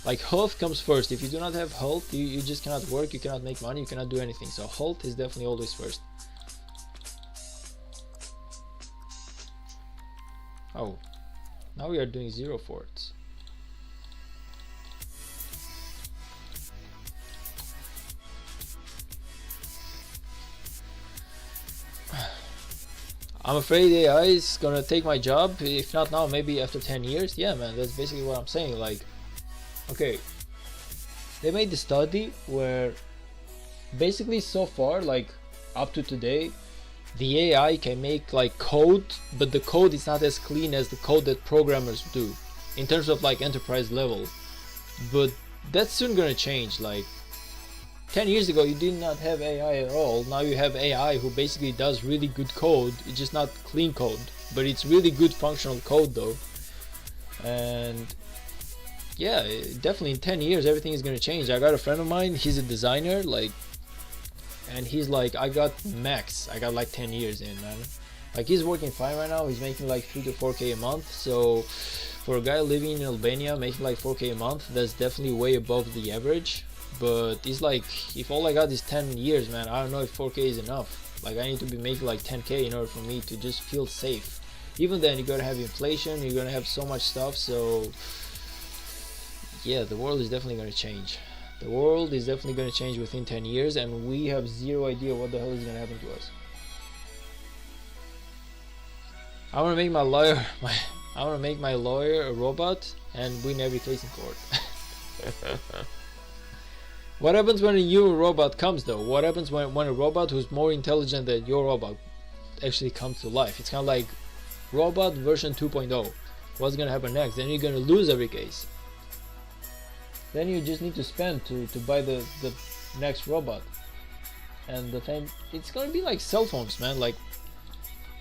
Like, health comes first. If you do not have health, you just cannot work. You cannot make money. You cannot do anything. So health is definitely always first. Oh, now we are doing 0 forts. I'm afraid AI is gonna take my job, if not now, maybe after 10 years. Yeah, man, that's basically what I'm saying. Like, okay, they made the study where basically so far, like up to today, the AI can make like code, but the code is not as clean as the code that programmers do in terms of like enterprise level. But that's soon gonna change. Like 10 years ago you did not have AI at all. Now you have AI who basically does really good code. It's just not clean code, but it's really good functional code though. And yeah, definitely in 10 years everything is gonna change. I got a friend of mine, he's a designer, like, and he's like, I got like 10 years in, man. Like, he's working fine right now. He's making like 3 to 4k a month. So for a guy living in Albania making like 4k a month, that's definitely way above the average. But it's like, if all I got is 10 years, man, I don't know if 4k is enough. Like, I need to be making like 10k in order for me to just feel safe. even then you're gonna have inflation, you're gonna have so much stuff. So yeah, the world is definitely gonna change. The world is definitely gonna change within 10 years, and we have zero idea what the hell is gonna happen to us. I wanna make my lawyer I wanna make my lawyer a robot and win every case in court. What happens when a new robot comes though? What happens when a robot who's more intelligent than your robot actually comes to life? It's kind of like robot version 2.0. What's gonna happen next? Then you're gonna lose every case. Then you just need to spend to buy the next robot. And the thing, it's gonna be like cell phones, man. Like,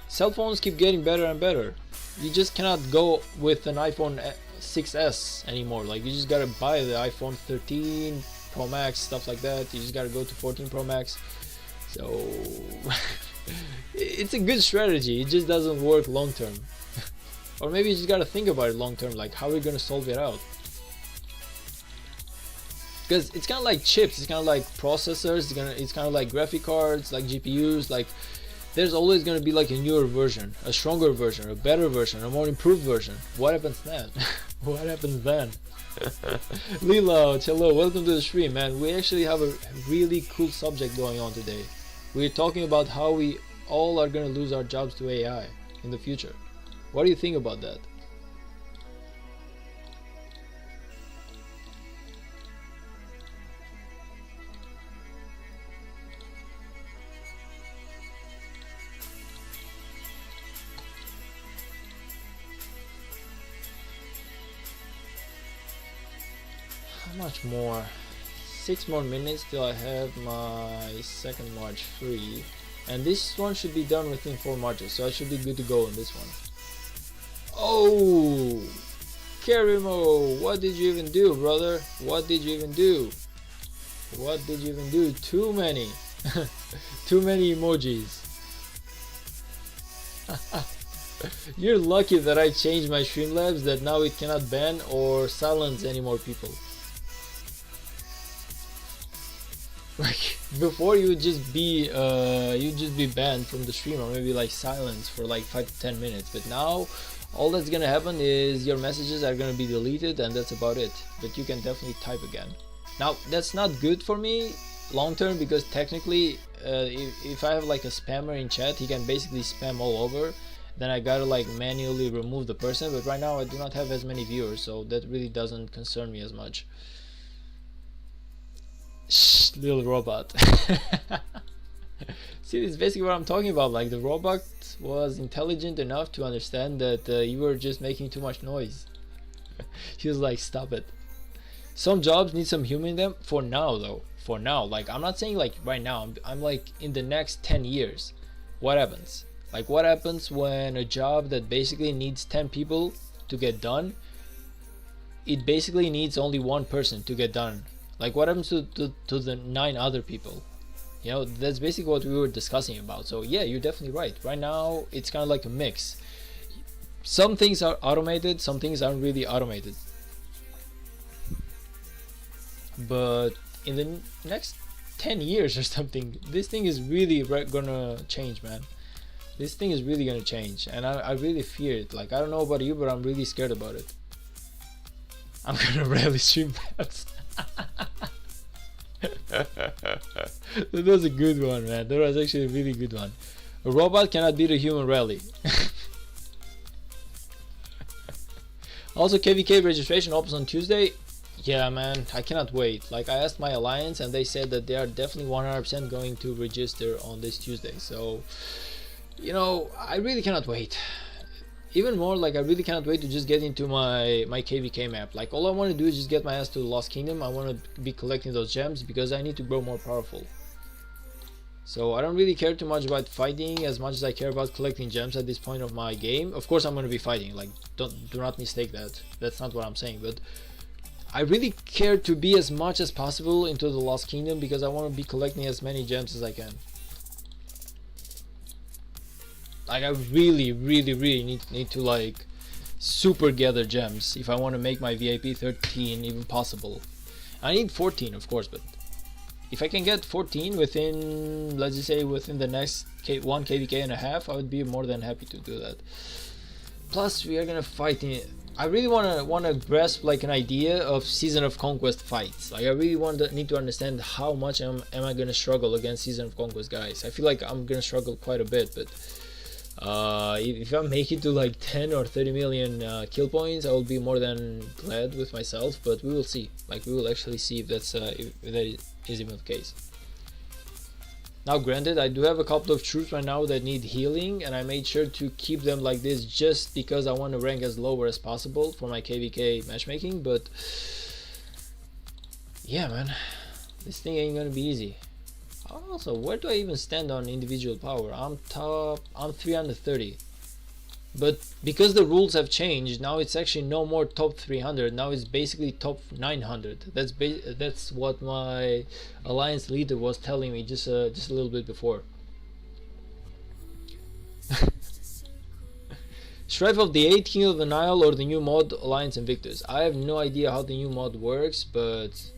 cell phones keep getting better and better. You just cannot go with an iPhone 6s anymore. Like, you just gotta buy the iPhone 13 Pro Max, stuff like that. You just gotta go to 14 Pro Max. So it's a good strategy, it just doesn't work long term. Or maybe you just gotta think about it long term, like how are we gonna solve it out? Because it's kind of like chips, it's kind of like processors, it's kind of like graphic cards, like GPUs. Like, there's always going to be like a newer version, a stronger version, a better version, a more improved version. What happens then? What happens then? Lilo, hello, welcome to the stream, man. We actually have a really cool subject going on today. We're talking about how we all are going to lose our jobs to AI in the future. What do you think about that? How much more? 6 more minutes till I have my second march free, and this one should be done within 4 marches, so I should be good to go on this one. Oh, Karimo, what did you even do, brother? What did you even do? What did you even do? Too many. Too many emojis. You're lucky that I changed my Streamlabs, that now it cannot ban or silence any more people. Like, before you would just be banned from the stream, or maybe like silenced for like 5 to 10 minutes, but now all that's gonna happen is your messages are gonna be deleted, and that's about it. But you can definitely type again. Now that's not good for me long term, because technically if I have like a spammer in chat, he can basically spam all over, then I gotta like manually remove the person. But right now I do not have as many viewers, so that really doesn't concern me as much. Shh, little robot. See, this is basically what I'm talking about. Like, the robot was intelligent enough to understand that you were just making too much noise. He was like, stop it. Some jobs need some human in them for now though. For now, like, I'm not saying like right now, I'm like in the next 10 years. What happens? Like, what happens when a job that basically needs 10 people to get done, it basically needs only one person to get done? Like, what happens to the 9 other people? You know, that's basically what we were discussing about. So yeah, you're definitely right. Right now, it's kind of like a mix. Some things are automated, some things aren't really automated. But in the next 10 years or something, this thing is really gonna change, man. This thing is really gonna change, and I really fear it. Like, I don't know about you, but I'm really scared about it. I'm gonna rarely stream maps. That was a good one, man. That was actually a really good one. A robot cannot beat a human rally. Also, KVK registration opens on Tuesday. Yeah, man, I cannot wait. Like, I asked my alliance and they said that they are definitely 100% going to register on this Tuesday. So, you know, I really cannot wait. Even more, like, I really cannot wait to just get into my KVK map. Like, all I want to do is just get my ass to the Lost Kingdom. I want to be collecting those gems because I need to grow more powerful. So I don't really care too much about fighting as much as I care about collecting gems at this point of my game. Of course I'm going to be fighting, like, do not mistake that. That's not what I'm saying, but I really care to be as much as possible into the Lost Kingdom because I want to be collecting as many gems as I can. Like, I really need to like super gather gems if I want to make my VIP 13 even possible. I need 14, of course, but if I can get 14 within, let's just say, within the next 1 KVK and a half, I would be more than happy to do that. plus we are gonna fight in. I really wanna grasp like an idea of Season of Conquest fights. Like I really need to understand how much am I gonna struggle against Season of Conquest guys. I feel like I'm gonna struggle quite a bit, but if I make it to like 10 or 30 million kill points, I will be more than glad with myself. But we will see. Like we will actually see if if that is even the case. Now granted, I do have a couple of troops right now that need healing, and I made sure to keep them like this just because I want to rank as lower as possible for my KVK matchmaking, but yeah man, this thing ain't gonna be easy. Also, where do I even stand on individual power? I'm 330. But because the rules have changed, now it's actually no more top 300. Now it's basically top 900. That's what my alliance leader was telling me just a little bit before. Strife of the 8, King of the Nile, or the new mod Alliance Invictus. I have no idea how the new mod works, but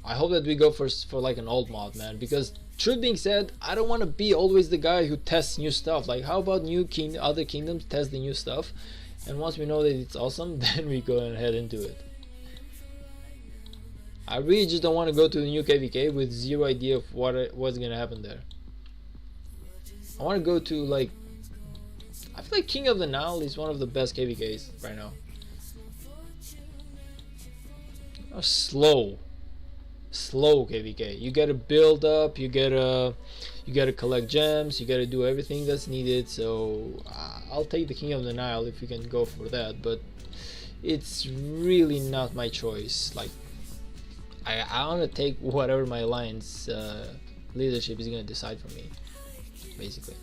I hope that we go for like an old mod, man, because truth being said, I don't want to be always the guy who tests new stuff. Like how about other kingdoms test the new stuff, and once we know that it's awesome, then we go ahead and do it. I really just don't want to go to the new KVK with zero idea of what's gonna happen there. I want to go to like, I feel like King of the Nile is one of the best KVKs right now. Oh, slow KVK. You gotta build up, you gotta collect gems, you gotta do everything that's needed. So I'll take the King of the Nile if you can go for that, but it's really not my choice. Like I want to take whatever my alliance leadership is gonna decide for me, basically.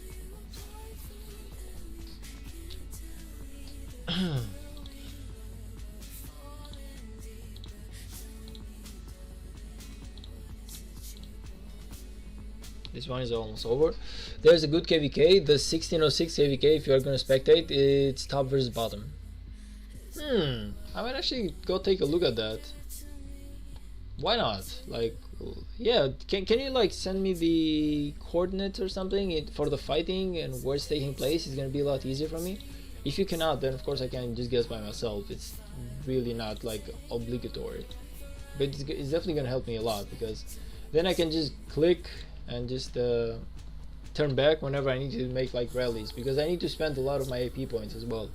This one is almost over. There's a good KVK, the 1606 KVK. If you are going to spectate, it's top versus bottom. I might actually go take a look at that. Why not? Like, yeah, can you like send me the coordinates or something for the fighting and where it's taking place? It's going to be a lot easier for me. If you cannot, then of course I can just guess by myself. It's really not like obligatory, but it's definitely going to help me a lot, because then I can just click and just turn back whenever I need to make like rallies, because I need to spend a lot of my AP points as well.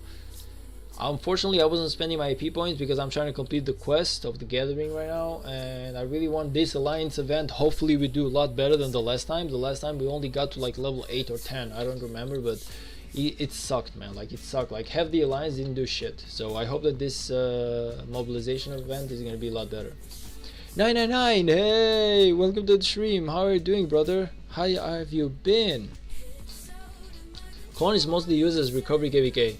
Unfortunately, I wasn't spending my AP points because I'm trying to complete the quest of the gathering right now, and I really want this alliance event. Hopefully we do a lot better than the last time. The last time we only got to like level 8 or 10, I don't remember, but it sucked, man. Like it sucked. Like half the alliance didn't do shit. So I hope that this mobilization event is gonna be a lot better. 999, hey, welcome to the stream. How are you doing, brother? How have you been? Clone is mostly used as recovery KVK.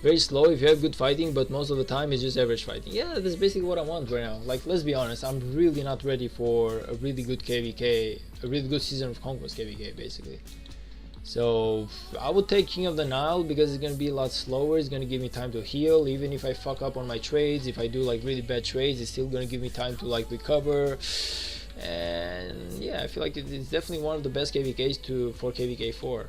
Very slow if you have good fighting, but most of the time it's just average fighting. Yeah, that's basically what I want right now. Like, let's be honest, I'm really not ready for a really good KVK, a really good Season of Conquest KVK, basically. So I would take King of the Nile because it's gonna be a lot slower. It's gonna give me time to heal. Even if I fuck up on my trades, if I do like really bad trades, it's still gonna give me time to like recover. And yeah, I feel like it's definitely one of the best KVKs for KVK 4.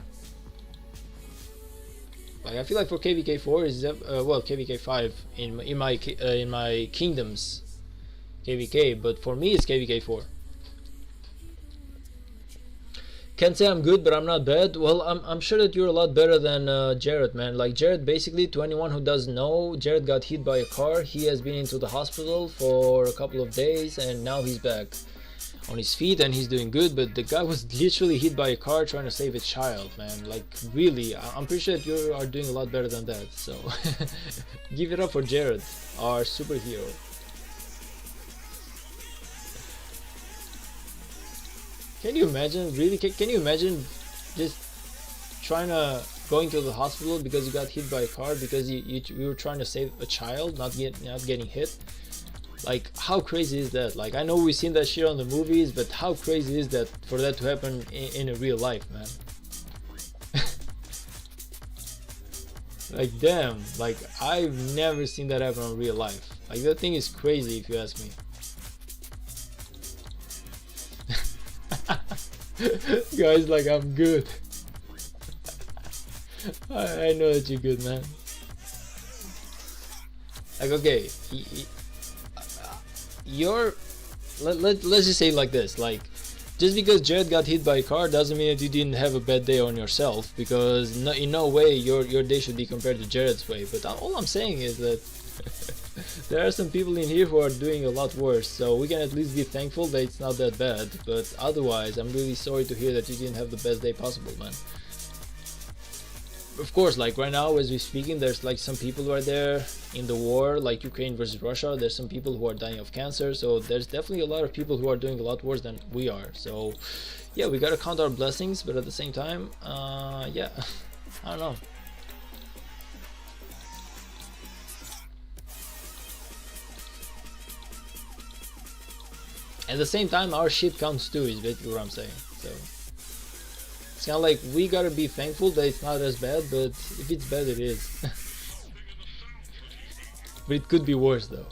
Like I feel like for KVK 4 is well, KVK 5 in my kingdoms KVK, but for me it's KVK 4. Can't say I'm good, but I'm not bad. Well, I'm sure that you're a lot better than Jared, man. Like Jared, basically, to anyone who doesn't know, Jared got hit by a car. He has been into the hospital for a couple of days, and now he's back on his feet and he's doing good. But the guy was literally hit by a car trying to save a child, man. Like really, I'm pretty sure that you are doing a lot better than that. So give it up for Jared, our superhero. Can you imagine, really, can you imagine just trying to go into the hospital because you got hit by a car because you were trying to save a child, not getting hit? Like, how crazy is that? Like, I know we've seen that shit on the movies, but how crazy is that for that to happen in a real life, man? Like, damn, like, I've never seen that happen in real life. Like, that thing is crazy if you ask me. Guys, like, I'm good. I know that you're good, man. Like, okay, you're let's just say it like this, like, just because Jared got hit by a car doesn't mean that you didn't have a bad day on yourself, because no, in no way your day should be compared to Jared's way. But all I'm saying is that there are some people in here who are doing a lot worse, so we can at least be thankful that it's not that bad. But otherwise, I'm really sorry to hear that you didn't have the best day possible, man. Of course, like right now as we're speaking, there's like some people who are there in the war, like Ukraine versus Russia. There's some people who are dying of cancer, so there's definitely a lot of people who are doing a lot worse than we are. So yeah, we gotta count our blessings, but at the same time, yeah, I don't know. At the same time, our shit counts too, is basically what I'm saying. So it's kind of like we gotta be thankful that it's not as bad, but if it's bad, it is. But it could be worse though.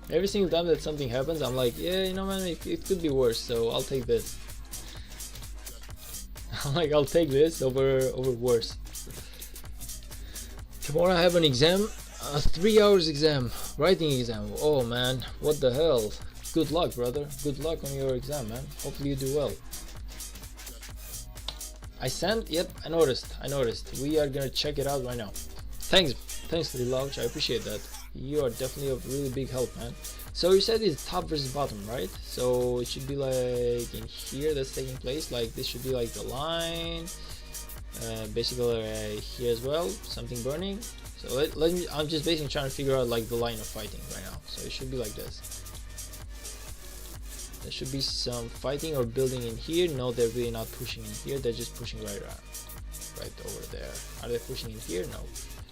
Every single time that something happens, I'm like, yeah, you know, man, it could be worse, so I'll take this. I'm like, I'll take this over worse. Tomorrow I have an exam, a 3 hours exam, writing exam. Oh man, what the hell? Good luck, brother. Good luck on your exam, man. Hopefully you do well. I sent, yep, I noticed. We are gonna check it out right now. Thanks Lilouch, I appreciate that. You are definitely of really big help, man. So you said it's top versus bottom, right? So it should be like in here that's taking place. Like this should be like the line. Basically here as well, something burning. So let me, I'm just basically trying to figure out like the line of fighting right now. So it should be like this. There should be some fighting or building in here. No, they're really not pushing in here. They're just pushing right over there. Are they pushing in here? No.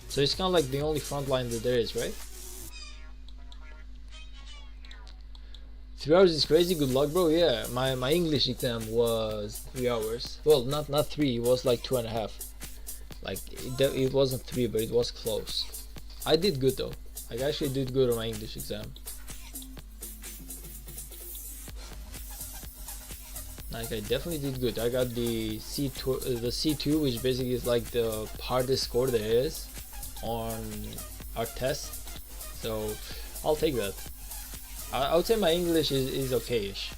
So it's kind of like the only front line that there is, right? 3 hours is crazy. Good luck, bro. Yeah, my English exam was 3 hours. Well, not 3. It was like 2.5. Like it wasn't 3, but it was close. I did good though. I actually did good on my English exam. Like I definitely did good. I got the C2, which basically is like the hardest score there is on our test. So I'll take that. I would say my English is okay-ish.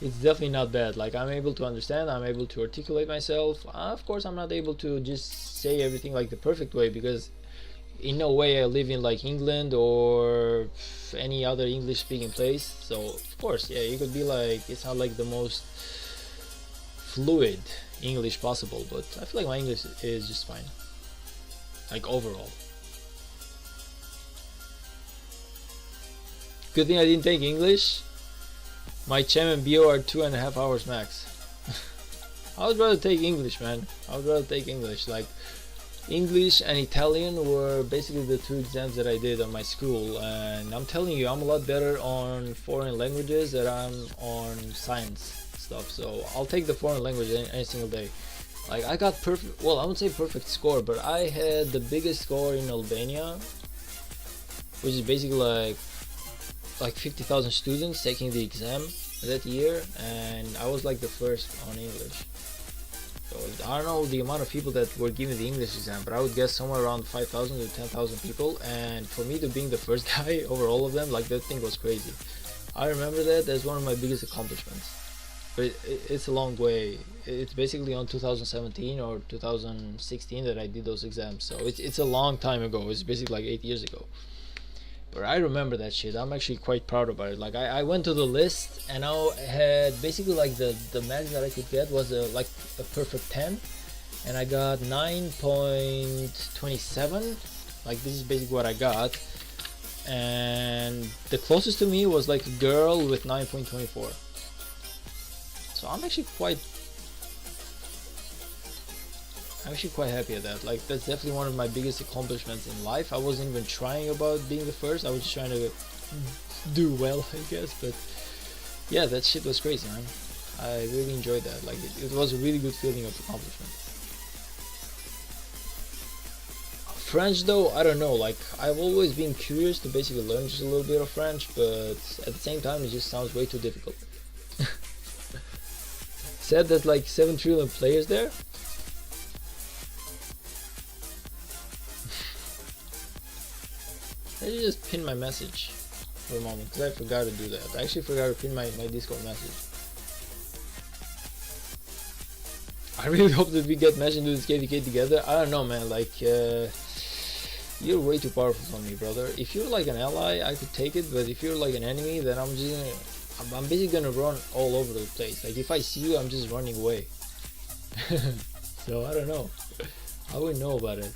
It's definitely not bad. Like I'm able to understand, I'm able to articulate myself. Of course, I'm not able to just say everything like the perfect way, because in no way I live in like England or any other English speaking place. So of course, yeah, you could be like, it's not like the most fluid English possible, but I feel like my English is just fine, like overall. Good thing I didn't take English. My Chem and Bio are 2.5 hours max. I would rather take English, man. I would rather take English. Like English and Italian were basically the 2 exams that I did on my school, and I'm telling you, I'm a lot better on foreign languages than I'm on science stuff. So I'll take the foreign language any single day. Like I got perfect, well, I wouldn't say perfect score, but I had the biggest score in Albania, which is basically like 50,000 students taking the exam that year, and I was like the first on English. So I don't know the amount of people that were giving the English exam, but I would guess somewhere around 5,000 to 10,000 people, and for me to being the first guy over all of them, like that thing was crazy. I remember that as one of my biggest accomplishments. But it's a long way. It's basically on 2017 or 2016 that I did those exams, so it's a long time ago. It's basically like 8 years ago. But I remember that shit. I'm actually quite proud about it. Like I went to the list and I had basically like the max that I could get was like a perfect 10, and I got 9.27. Like this is basically what I got, and the closest to me was like a girl with 9.24. So I'm actually quite happy at that. Like that's definitely one of my biggest accomplishments in life. I wasn't even trying about being the first. I was just trying to do well, I guess. But yeah, that shit was crazy, man. I really enjoyed that. Like it was a really good feeling of accomplishment. French though, I don't know. Like I've always been curious to basically learn just a little bit of French, but at the same time it just sounds way too difficult. Said that like 7 trillion players there. Let me just pin my message for a moment, because I forgot to do that. I actually forgot to pin my Discord message. I really hope that we get matched into this KVK together. I don't know, man, like, you're way too powerful for me, brother. If you're like an ally, I could take it, but if you're like an enemy, then I'm just gonna, I'm basically gonna run all over the place. Like, if I see you, I'm just running away. So, I don't know. I wouldn't know about it.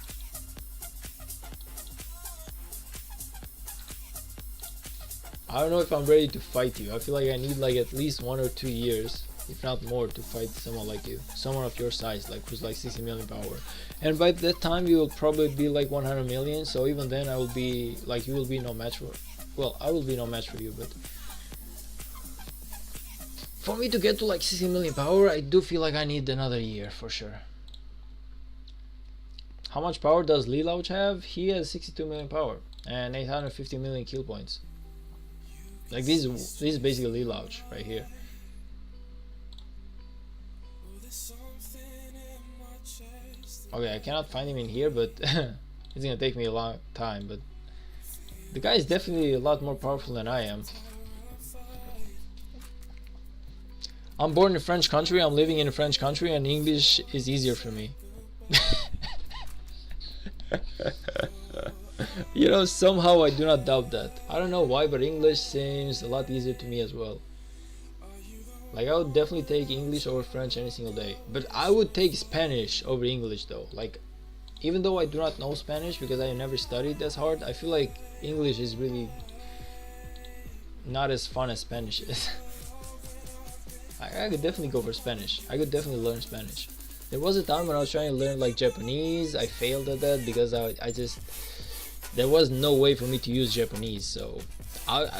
I don't know if I'm ready to fight you. I feel like I need like at least 1 or 2 years, if not more, to fight someone like you, someone of your size, like who's like 60 million power. And by that time you will probably be like 100 million, so even then I will be like, you will be no match for, well, I will be no match for you. But for me to get to like 60 million power, I do feel like I need another year for sure. How much power does Lelouch have? He has 62 million power and 850 million kill points. Like this is basically Lelouch right here. Okay, I cannot find him in here, but it's gonna take me a long time. But the guy is definitely a lot more powerful than I am. I'm born in a French country, I'm living in a French country, and English is easier for me. You know, somehow I do not doubt that. I don't know why, but English seems a lot easier to me as well. Like, I would definitely take English over French any single day. But I would take Spanish over English though. Like, even though I do not know Spanish because I never studied as hard, I feel like English is really not as fun as Spanish is. I could definitely go for Spanish. I could definitely learn Spanish. There was a time when I was trying to learn like Japanese. I failed at that because I just, there was no way for me to use Japanese, so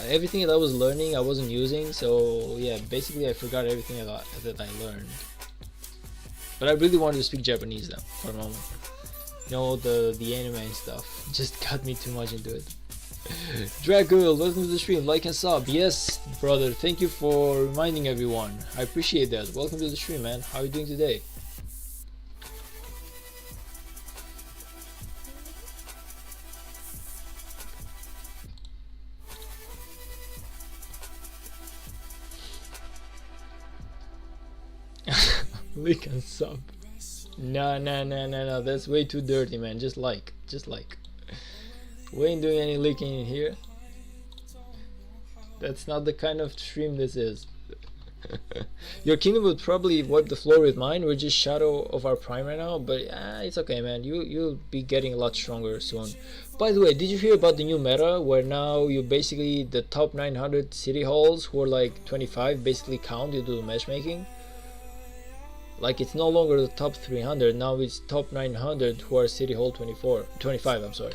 everything that I was learning I wasn't using. So yeah, basically I forgot everything that I learned. But I really wanted to speak Japanese though for a moment. You know, the anime and stuff just got me too much into it. Dragul, welcome to the stream. Like and sub. Yes, brother. Thank you for reminding everyone. I appreciate that. Welcome to the stream, man. How are you doing today? Like and sub. No. That's way too dirty, man. Just like. We ain't doing any leaking in here. That's not the kind of stream this is. Your kingdom would probably wipe the floor with mine. We're just shadow of our prime right now, but it's okay, man. You'll be getting a lot stronger soon. By the way, did you hear about the new meta where now you basically, the top 900 city halls who are like 25 basically count you do the matchmaking? Like, it's no longer the top 300, now it's top 900 who are city hall 25, I'm sorry.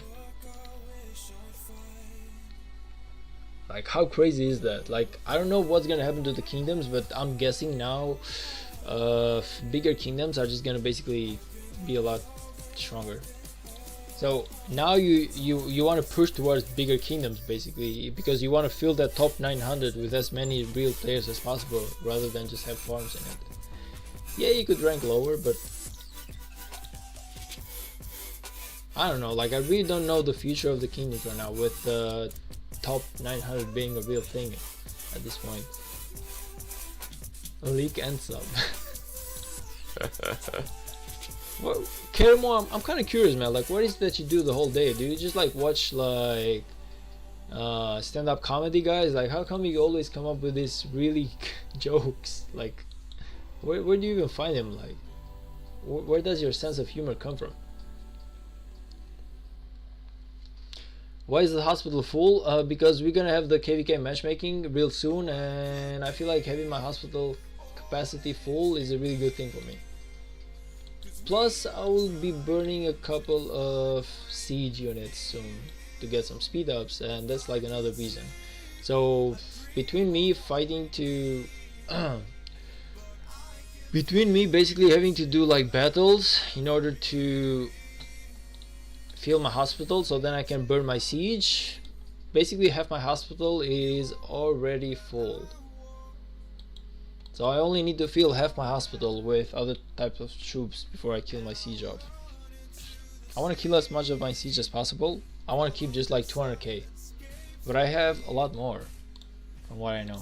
Like, how crazy is that? Like, I don't know what's gonna happen to the kingdoms, but I'm guessing now bigger kingdoms are just gonna basically be a lot stronger. So now you want to push towards bigger kingdoms basically, because you want to fill that top 900 with as many real players as possible rather than just have farms in it. Yeah, you could rank lower, but I don't know, like, I really don't know the future of the kingdoms right now with the top 900 being a real thing at this point. Leak and sub. Well, Kermo, I'm kind of curious, man. Like, what is it that you do the whole day? Do you just like watch like stand-up comedy guys? Like, how come you always come up with these really jokes? Like, where do you even find them? Like, where does your sense of humor come from? Why is the hospital full? Because we're gonna have the KVK matchmaking real soon, and I feel like having my hospital capacity full is a really good thing for me. Plus, I will be burning a couple of siege units soon to get some speed ups, and that's like another reason. So between me fighting to between me basically having to do like battles in order to fill my hospital so then I can burn my siege, basically half my hospital is already full. So I only need to fill half my hospital with other types of troops before I kill my siege off. I want to kill as much of my siege as possible, I want to keep just like 200k, but I have a lot more from what I know.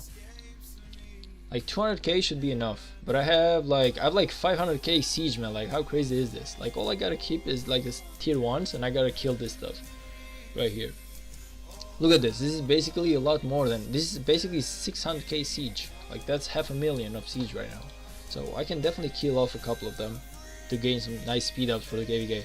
Like 200k should be enough, but I have like 500k siege, man. Like how crazy is this? Like all I gotta keep is like this tier 1s, and I gotta kill this stuff right here. Look at this. This is basically a lot more than, this is basically 600k siege. Like that's 500,000 of siege right now. So I can definitely kill off a couple of them to gain some nice speed ups for the KVK.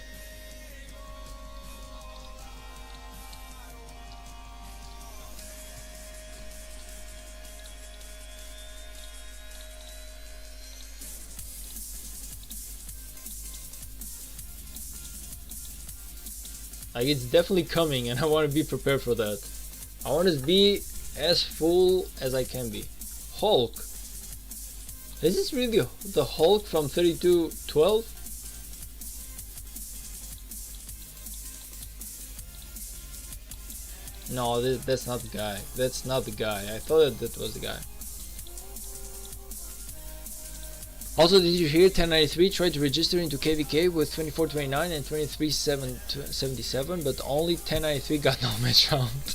Like it's definitely coming, and I want to be prepared for that. I want to be as full as I can be. Hulk. Is this really the Hulk from 3212? No, that's not the guy. That's not the guy. I thought that was the guy. Also, did you hear 1093 tried to register into KVK with 2429 and 23777, but only 1093 got no match round.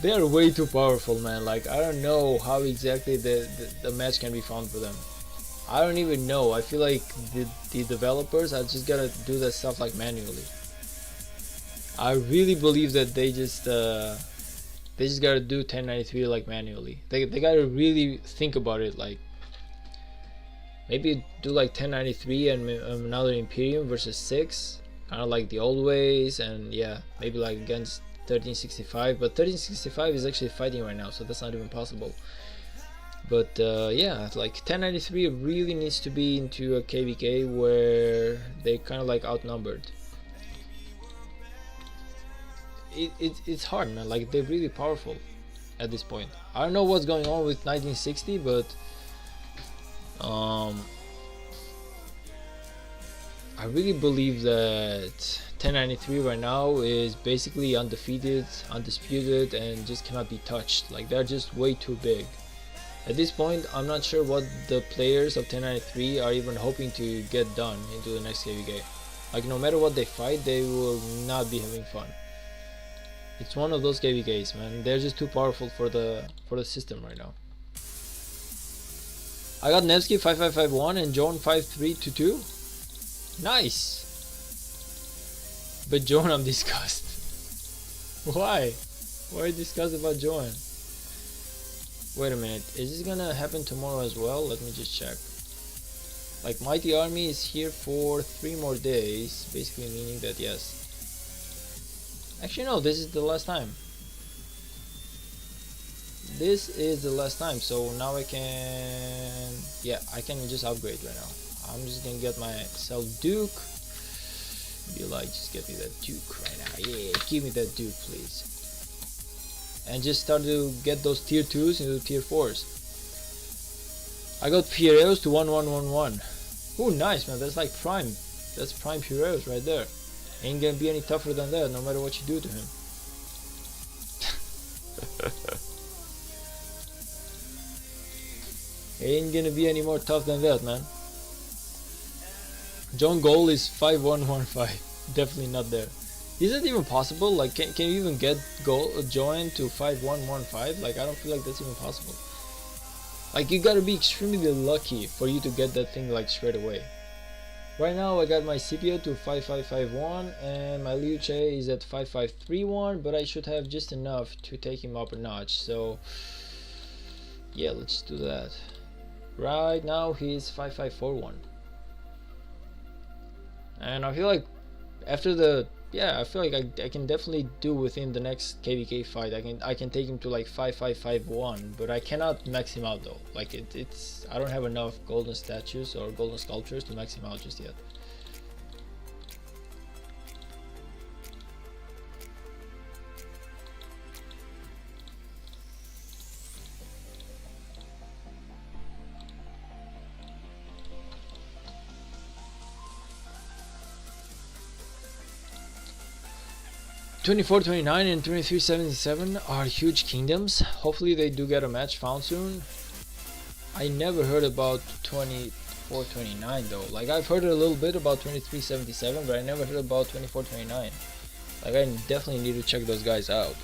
They are way too powerful, man. Like I don't know how exactly the match can be found for them. I don't even know. I feel like the developers are just gotta do that stuff like manually. I really believe that they just gotta do 1093 like manually. They gotta really think about it. Like maybe do like 1093 and another Imperium versus 6, kind of like the old ways, and yeah, maybe like against 1365. But 1365 is actually fighting right now, so that's not even possible. But yeah, like 1093 really needs to be into a KVK where they kind of like outnumbered. It's hard, man. Like they're really powerful at this point. I don't know what's going on with 1960, but I really believe that 1093 right now is basically undefeated, undisputed, and just cannot be touched. Like they're just way too big. At this point, I'm not sure what the players of 1093 are even hoping to get done into the next KVK. Like no matter what they fight, they will not be having fun. It's one of those KVKs, man. They're just too powerful for the system right now. I got Nevsky 5551 and Joan 5322. Nice. But Joan, I'm disgusted. Why? Why are you disgusted about Joan? Wait a minute. Is this gonna happen tomorrow as well? Let me just check. Like Mighty Army is here for 3 more days, basically meaning that yes. Actually no, this is the last time. This is the last time, so now I can, yeah, I can just upgrade right now. I'm just gonna get myself Duke. Be like, just get me that Duke right now. Yeah, give me that Duke, please. And just start to get those tier 2s into tier 4s. I got Piraeus to 1111. Oh, nice, man. That's like prime. That's prime Piraeus right there. Ain't gonna be any tougher than that, no matter what you do to him. Ain't gonna be any more tough than that, man. John Goal is 5115. Definitely not there. Is it even possible? Like, can you even get Joan to 5115? Like, I don't feel like that's even possible. Like, you gotta be extremely lucky for you to get that thing like straight away. Right now, I got my Scipio to 5551 and my Liu Che is at 5531, but I should have just enough to take him up a notch. So, yeah, let's do that. Right now, he's 5541. And I feel like after the, yeah, I feel like I can definitely do within the next KVK fight. I can take him to like 5551, but I cannot max him out though. Like it's I don't have enough golden statues or golden sculptures to max him out just yet. '24, '29, and '23, '77 are huge kingdoms. Hopefully they do get a match found soon. I never heard about '24, '29 though. Like I've heard a little bit about '23, '77, but I never heard about '24, '29. Like I definitely need to check those guys out.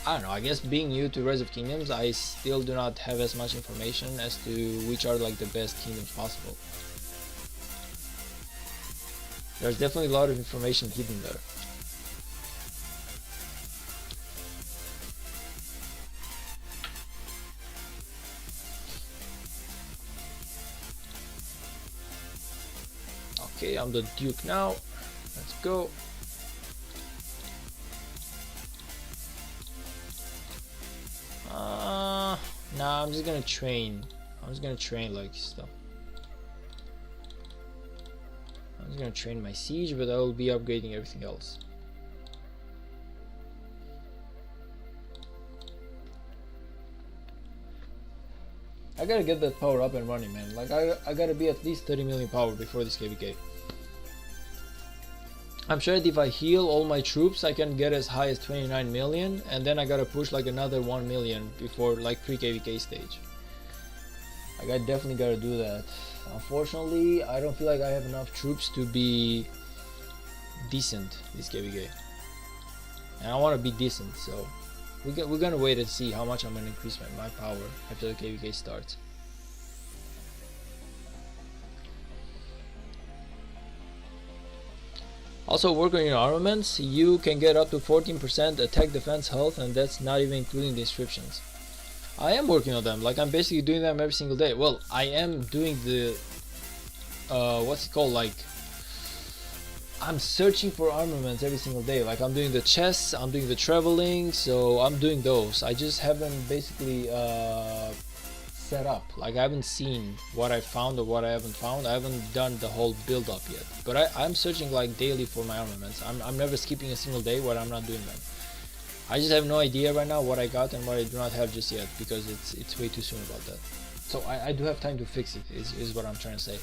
I don't know, I guess being new to Rise of Kingdoms, I still do not have as much information as to which are like the best kingdoms possible. There's definitely a lot of information hidden there. Okay, I'm the Duke now. Let's go. Nah, I'm just gonna train. I'm just gonna train like stuff. I'm just gonna train my siege, but I will be upgrading everything else. I gotta get that power up and running, man. Like I gotta be at least 30 million power before this KVK. I'm sure that if I heal all my troops, I can get as high as 29 million, and then I gotta push like another 1 million before like pre-KVK stage. Like I definitely gotta do that. Unfortunately, I don't feel like I have enough troops to be decent this KVK, and I want to be decent, so we're gonna wait and see how much I'm gonna increase my power after the KVK starts. Also, work on your armaments. You can get up to 14% attack, defense, health, and that's not even including the inscriptions. I am working on them. Like I'm basically doing them every single day. Well, I am doing the what's it called? Like I'm searching for armaments every single day. Like I'm doing the chests, I'm doing the traveling, so I'm doing those. I just haven't basically set up. Like I haven't seen what I found or what I haven't found. I haven't done the whole build up yet, but I'm searching like daily for my armaments. I'm never skipping a single day where I'm not doing them. I just have no idea right now what I got and what I do not have just yet, because it's way too soon about that. So I do have time to fix it, is what I'm trying to say.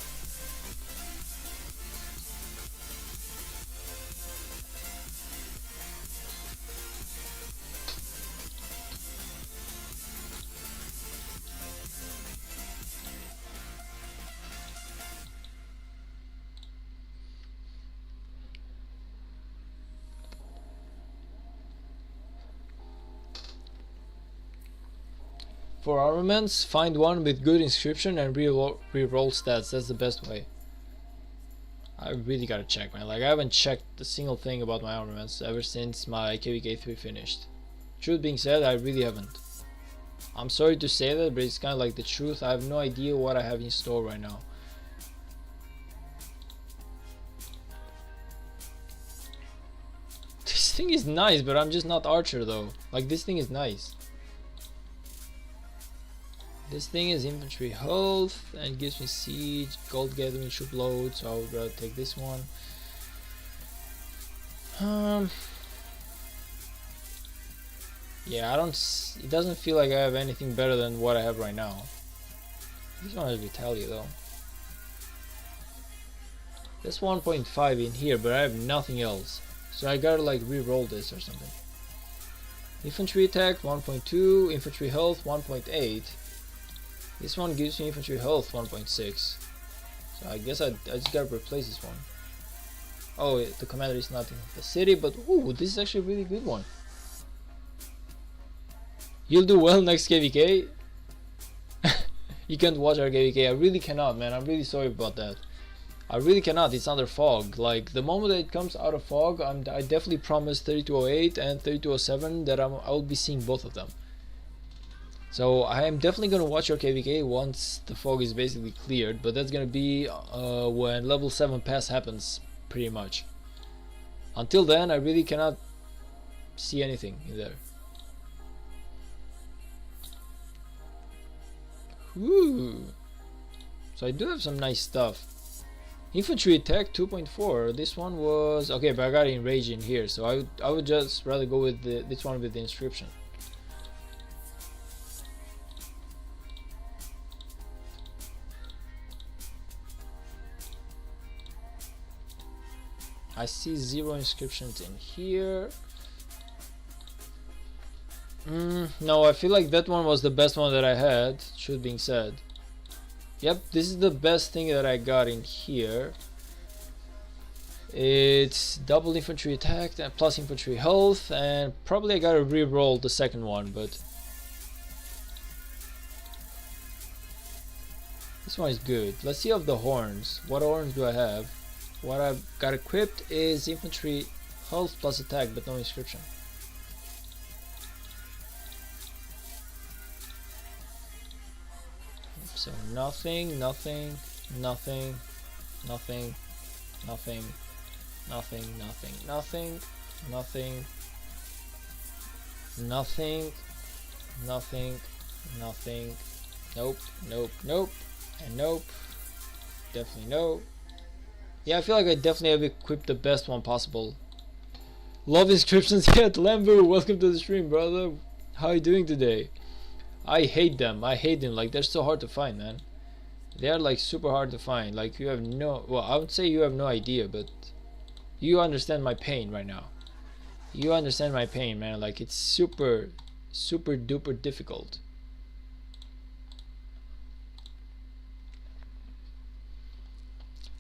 For armaments, find one with good inscription and reroll stats. That's the best way. I really gotta check, man. Like I haven't checked a single thing about my armaments ever since my KVK 3 finished. Truth being said, I really haven't. I'm sorry to say that, but it's kind of like the truth. I have no idea what I have in store right now. This thing is nice, but I'm just not Archer though. Like this thing is nice. This thing is infantry health and gives me siege, gold gathering, troop load, so I would rather take this one. Yeah, it doesn't feel like I have anything better than what I have right now. This one has Vitalia though. There's 1.5 in here, but I have nothing else. So I gotta like re-roll this or something. Infantry attack 1.2, infantry health 1.8. This one gives me infantry health 1.6. So I guess I just gotta replace this one. Oh, the commander is not in the city, but ooh, this is actually a really good one. You'll do well next KVK. You can't watch our KVK. I really cannot, man. I'm really sorry about that. I really cannot. It's under fog. Like the moment that it comes out of fog, I definitely promise 3208 and 3207 that I will be seeing both of them. So I am definitely gonna watch your KVK once the fog is basically cleared, but that's gonna be when level 7 pass happens, pretty much. Until then, I really cannot see anything in there. Woo! So I do have some nice stuff. Infantry attack 2.4. This one was okay, but I got enraged in here, so I would just rather go with this one with the inscription. I see 0 inscriptions in here. No, I feel like that one was the best one that I had, truth being said. Yep, this is the best thing that I got in here. It's double infantry attack and plus infantry health, and probably I gotta re-roll the second one, but this one is good. Let's see of the horns. What horns do I have? What I've got equipped is infantry health plus attack, but no inscription. So nothing, nothing, nothing, nothing, nothing, nothing, nothing, nothing, nothing, nothing, nothing, nothing, nope, nope, nope, and nope, definitely no. Yeah, I feel like I definitely have equipped the best one possible. Love inscriptions yet, Lambu, welcome to the stream, brother. How are you doing today? I hate them, like they're so hard to find, man. They are like super hard to find, like you have no, well, I would say you have no idea, but you understand my pain right now. You understand my pain, man, like it's super duper difficult.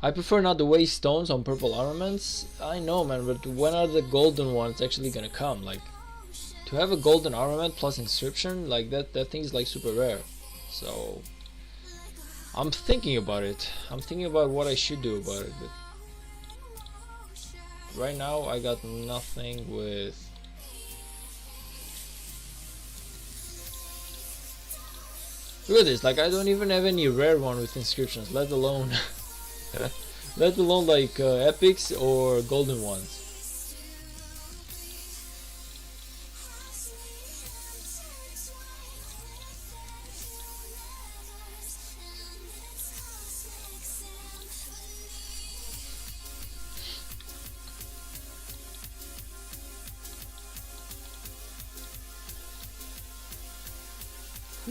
I prefer not to waste stones on purple armaments. I know, man, but when are the golden ones actually gonna come? Like, to have a golden armament plus inscription, like that thing's like super rare. So I'm thinking about it. I'm thinking about what I should do about it, but right now I got nothing with. Look at this, like I don't even have any rare one with inscriptions, let alone let alone like epics or golden ones.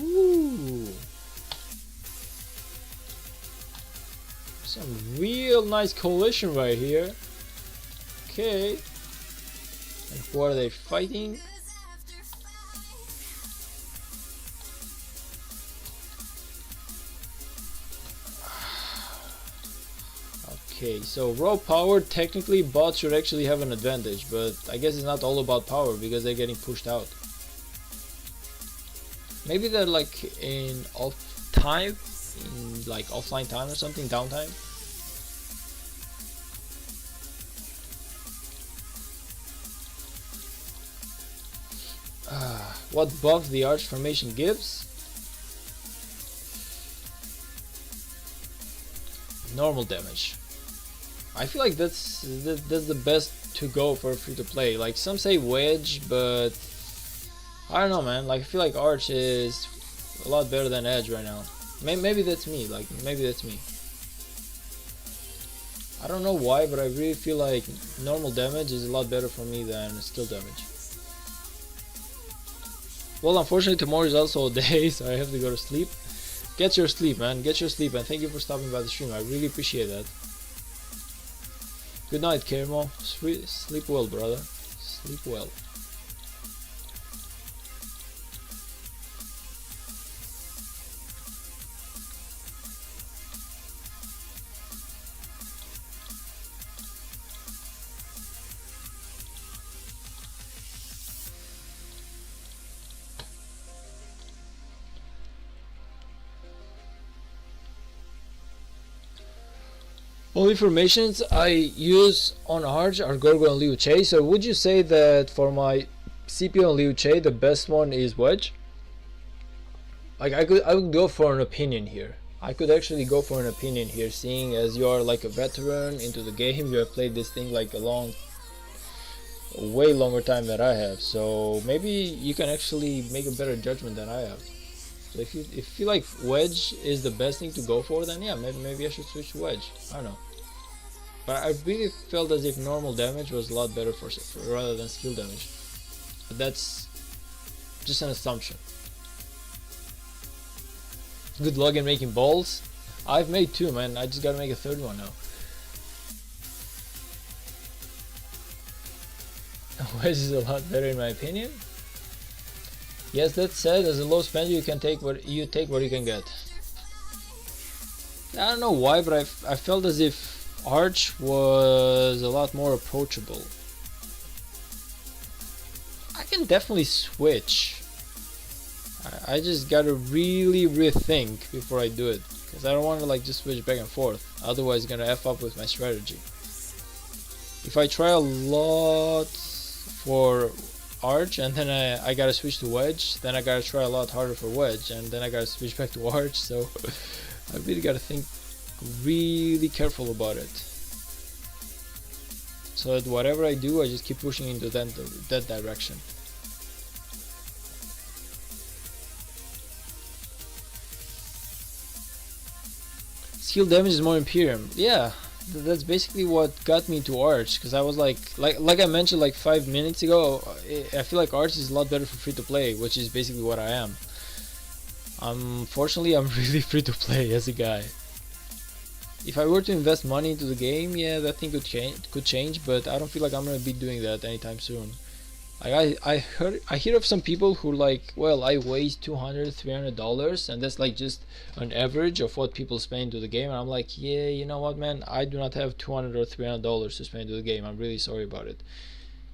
Ooh. Some real nice coalition right here. Okay. And who are they fighting? Okay, so raw power, technically bots should actually have an advantage, but I guess it's not all about power because they're getting pushed out. Maybe they're like in off time, in like offline time or something, downtime. What buff the arch formation gives? Normal damage. I feel like that's the best to go for free to play. Like some say wedge, but I don't know, man. Like I feel like arch is a lot better than edge right now. Maybe that's me. Like maybe that's me. I don't know why, but I really feel like normal damage is a lot better for me than skill damage. Well, unfortunately tomorrow is also a day, so I have to go to sleep. Get your sleep, man. Get your sleep, and thank you for stopping by the stream. I really appreciate that. Good night, Kermo. Sleep well, brother. Sleep well. All informations I use on Arch are Gorgo and Liu Che. So would you say that for my CPO and Liu Che the best one is Wedge? Like I would go for an opinion here. I could actually go for an opinion here, seeing as you are like a veteran into the game. You have played this thing like a way longer time than I have. So maybe you can actually make a better judgment than I have. So if you feel like Wedge is the best thing to go for, then yeah, maybe I should switch to Wedge. I don't know. But I really felt as if normal damage was a lot better for rather than skill damage. But that's just an assumption. Good luck in making balls. I've made 2, man. I just gotta make a 3rd one now. Wedge is a lot better in my opinion. Yes, that said, as a low spender you can take what you can get. I don't know why, but I felt as if Arch was a lot more approachable. I can definitely switch. I just gotta really rethink before I do it, because I don't want to like just switch back and forth, otherwise it's gonna F up with my strategy. If I try a lot for Arch and then I gotta switch to Wedge, then I gotta try a lot harder for Wedge, and then I gotta switch back to Arch, so I really gotta think really careful about it, so that whatever I do, I just keep pushing into that direction. Skill damage is more Imperium. Yeah, that's basically what got me to Arch, because I was like I mentioned like 5 minutes ago, I feel like Arch is a lot better for free to play, which is basically what I am. Unfortunately, I'm really free to play as a guy. If I were to invest money into the game, yeah, that thing could change, but I don't feel like I'm gonna be doing that anytime soon. Like I hear of some people who like, well, I waste $200-300, and that's like just an average of what people spend into the game, and I'm like, yeah, you know what, man, I do not have $200 or $300 to spend into the game. I'm really sorry about it.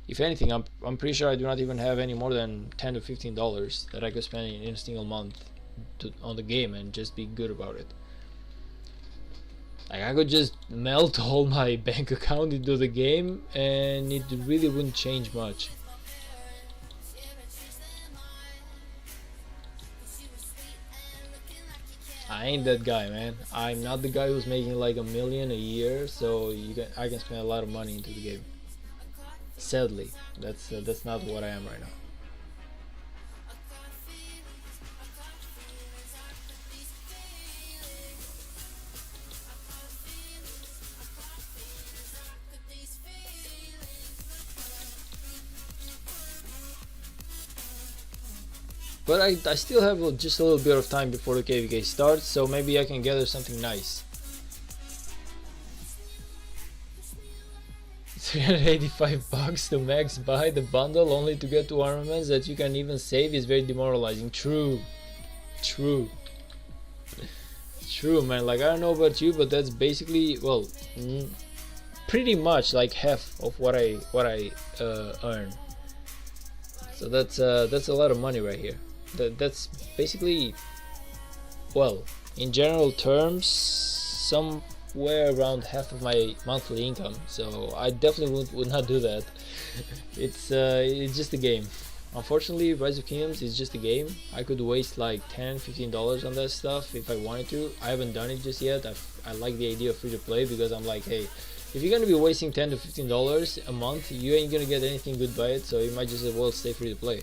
If anything, I'm pretty sure I do not even have any more than $10 to $15 that I could spend in a single month on the game and just be good about it. Like, I could just melt all my bank account into the game and it really wouldn't change much. I ain't that guy, man. I'm not the guy who's making like $1 million a year, so I can spend a lot of money into the game. Sadly, that's not what I am right now. But I still have just a little bit of time before the KVK starts, so maybe I can gather something nice. 385 bucks to max buy the bundle only to get two armaments that you can even save is very demoralizing. True, man. Like, I don't know about you, but that's basically, well, pretty much like half of what I earn. So that's a lot of money right here. That's basically, well, in general terms, somewhere around half of my monthly income. So I definitely would not do that. It's just a game. Unfortunately, Rise of Kingdoms is just a game. I could waste like $10-15 on that stuff if I wanted to. I haven't done it just yet. I like the idea of free to play, because I'm like, hey, if you're gonna be wasting $10 to $15 a month, you ain't gonna get anything good by it, so you might just as well stay free to play.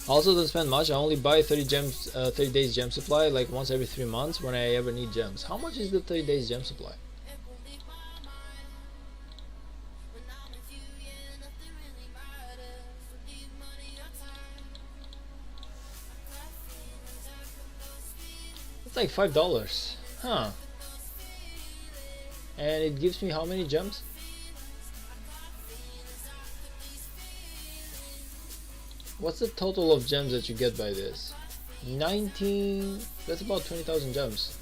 Also, don't spend much. I only buy 30 gems, 30 days gem supply like once every 3 months when I ever need gems. How much is the 30 days gem supply? It's like $5, huh? And it gives me how many gems? What's the total of gems that you get by this? 19. That's about 20,000 gems.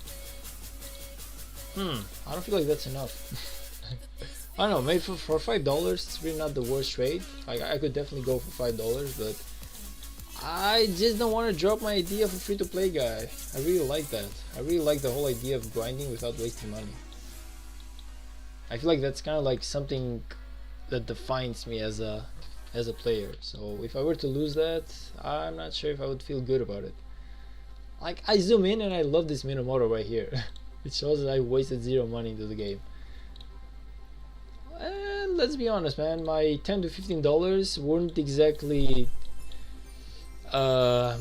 I don't feel like that's enough. I don't know, maybe for $5 it's really not the worst trade. I could definitely go for $5, but I just don't want to drop my idea for free to play guy. I really like that. I really like the whole idea of grinding without wasting money. I feel like that's kind of like something that defines me as a player. So if I were to lose that, I'm not sure if I would feel good about it. Like, I zoom in and I love this Minamoto right here. It shows that I wasted zero money into the game. And let's be honest, man, my $10 to $15 wouldn't exactly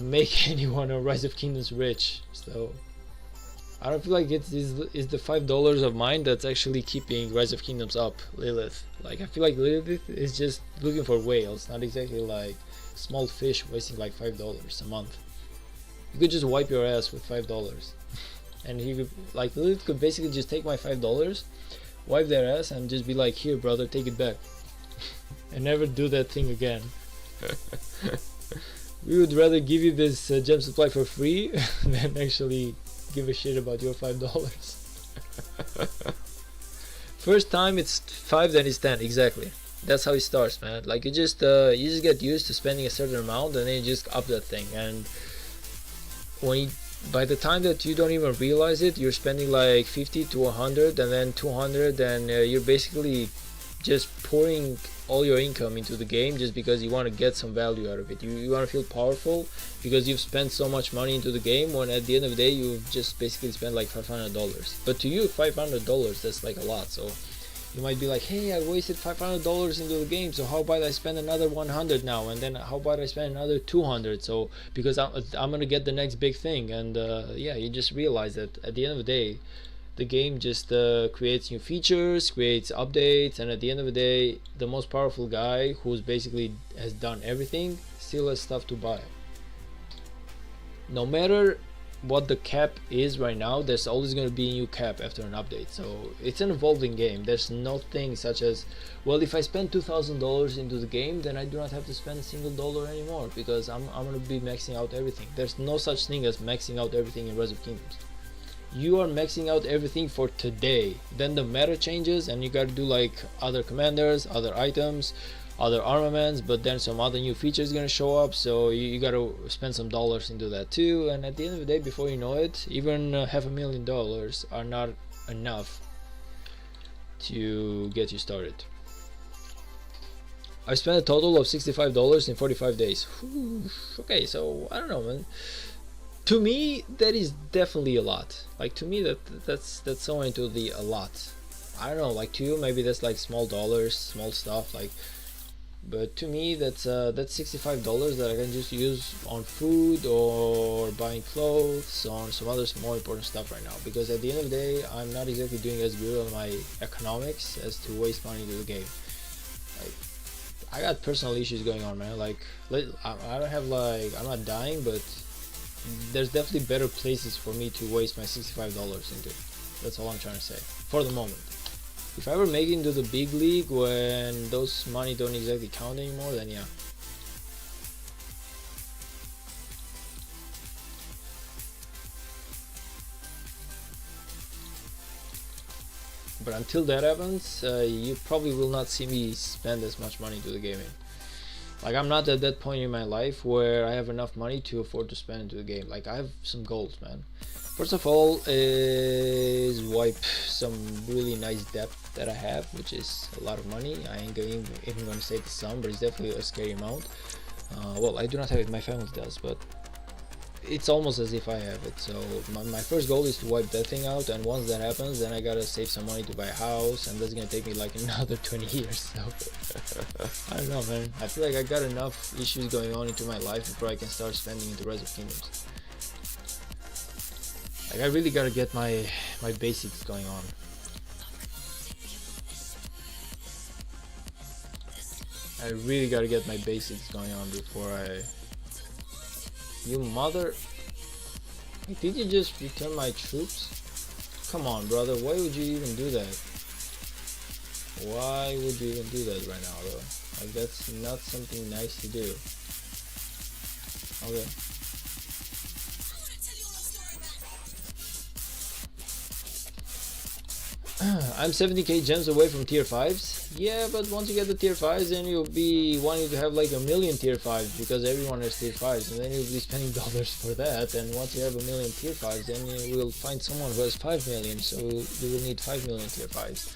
make anyone on Rise of Kingdoms rich. So I don't feel like it's the $5 of mine that's actually keeping Rise of Kingdoms up, Lilith. Like, I feel like Lilith is just looking for whales, not exactly like small fish wasting like $5 a month. You could just wipe your ass with $5. And he could, like, Lilith could basically just take my $5, wipe their ass, and just be like, here brother, take it back. And never do that thing again. We would rather give you this gem supply for free than actually give a shit about your $5. First time it's 5, then it's 10. Exactly. That's how it starts, man. Like you just get used to spending a certain amount, and then you just up that thing. And by the time that you don't even realize it, you're spending like 50 to 100, and then 200, and you're basically just pouring all your income into the game just because you want to get some value out of it. You want to feel powerful because you've spent so much money into the game, when at the end of the day you've just basically spent like $500. But to you, $500, that's like a lot. So you might be like, hey, I wasted $500 into the game, so how about I spend another 100 now, and then how about I spend another 200, so because I'm gonna get the next big thing. And yeah, you just realize that at the end of the day, the game just creates new features, creates updates, and at the end of the day, the most powerful guy who's basically has done everything still has stuff to buy. No matter what the cap is right now, there's always going to be a new cap after an update. So it's an evolving game. There's no thing such as, well, if I spend $2,000 into the game, then I do not have to spend a single dollar anymore because I'm going to be maxing out everything. There's no such thing as maxing out everything in Rise of Kingdoms. You are maxing out everything for today. Then the meta changes and you got to do like other commanders, other items, other armaments, but then some other new features gonna show up, so you gotta spend some dollars into that too. And at the end of the day, before you know it, even $500,000 are not enough to get you started. I spent a total of $65 in 45 days. Whew. Okay, so I don't know, man. To me, that is definitely a lot. Like to me, that's somewhere into the a lot. I don't know, like to you, maybe that's like small dollars, small stuff, like. But to me, that's $65 that I can just use on food or buying clothes, on some other more important stuff right now. Because at the end of the day, I'm not exactly doing as good on my economics as to waste money into the game. Like, I got personal issues going on, man. Like, I don't have like, I'm not dying, but there's definitely better places for me to waste my $65 into. That's all I'm trying to say for the moment. If I ever make it into the big league when those money don't exactly count anymore, then yeah. But until that happens, you probably will not see me spend as much money to the gaming. Like, I'm not at that point in my life where I have enough money to afford to spend into the game. Like, I have some goals, man. First of all is wipe some really nice debt that I have, which is a lot of money. I ain't even going to say the sum, but it's definitely a scary amount. Well, I do not have it, my family does, but it's almost as if I have it. So my first goal is to wipe that thing out, and once that happens, then I gotta save some money to buy a house, and that's gonna take me like another 20 years. So I don't know, man. I feel like I got enough issues going on into my life before I can start spending into Rise of Kingdoms. Like, I really gotta get my basics going on. I really gotta get my basics going on before I... You mother... Did you just return my troops? Come on, brother, why would you even do that? Why would you even do that right now, though? Like, that's not something nice to do. Okay. I'm 70k gems away from tier 5s. Yeah, but once you get the tier 5s, then you'll be wanting to have like a million tier 5s because everyone has tier 5s, and then you'll be spending dollars for that. And once you have a million tier 5s, then you will find someone who has 5 million, so you will need 5 million tier 5s.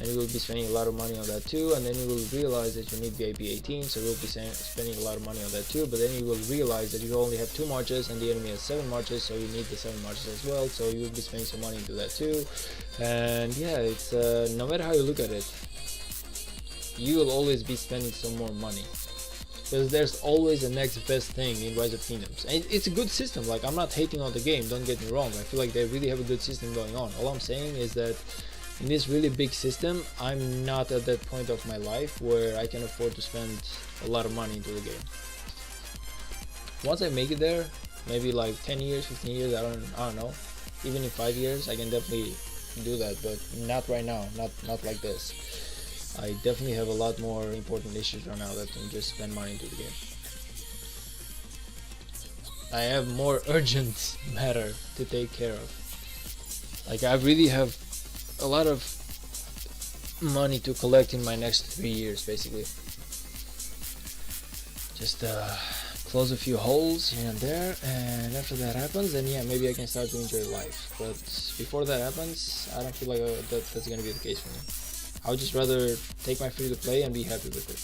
And you will be spending a lot of money on that too, and then you will realize that you need VIP 18, so you'll be spending a lot of money on that too. But then you will realize that you only have 2 marches and the enemy has 7 marches, so you need the 7 marches as well, so you will be spending some money into that too. And yeah, it's no matter how you look at it, you will always be spending some more money, because there's always the next best thing in Rise of Kingdoms. And it's a good system. Like, I'm not hating on the game, don't get me wrong. I feel like they really have a good system going on. All I'm saying is that in this really big system, I'm not at that point of my life where I can afford to spend a lot of money into the game. Once I make it there, maybe like 10 years, 15 years, I don't know, even in 5 years, I can definitely do that, but not right now, not like this. I definitely have a lot more important issues right now that can just spend money into the game. I have more urgent matter to take care of. Like I really have a lot of money to collect in my next 3 years, basically. Just close a few holes here and there, and after that happens, then yeah, maybe I can start to enjoy life. But before that happens, I don't feel like that's gonna be the case for me. I would just rather take my free to play and be happy with it.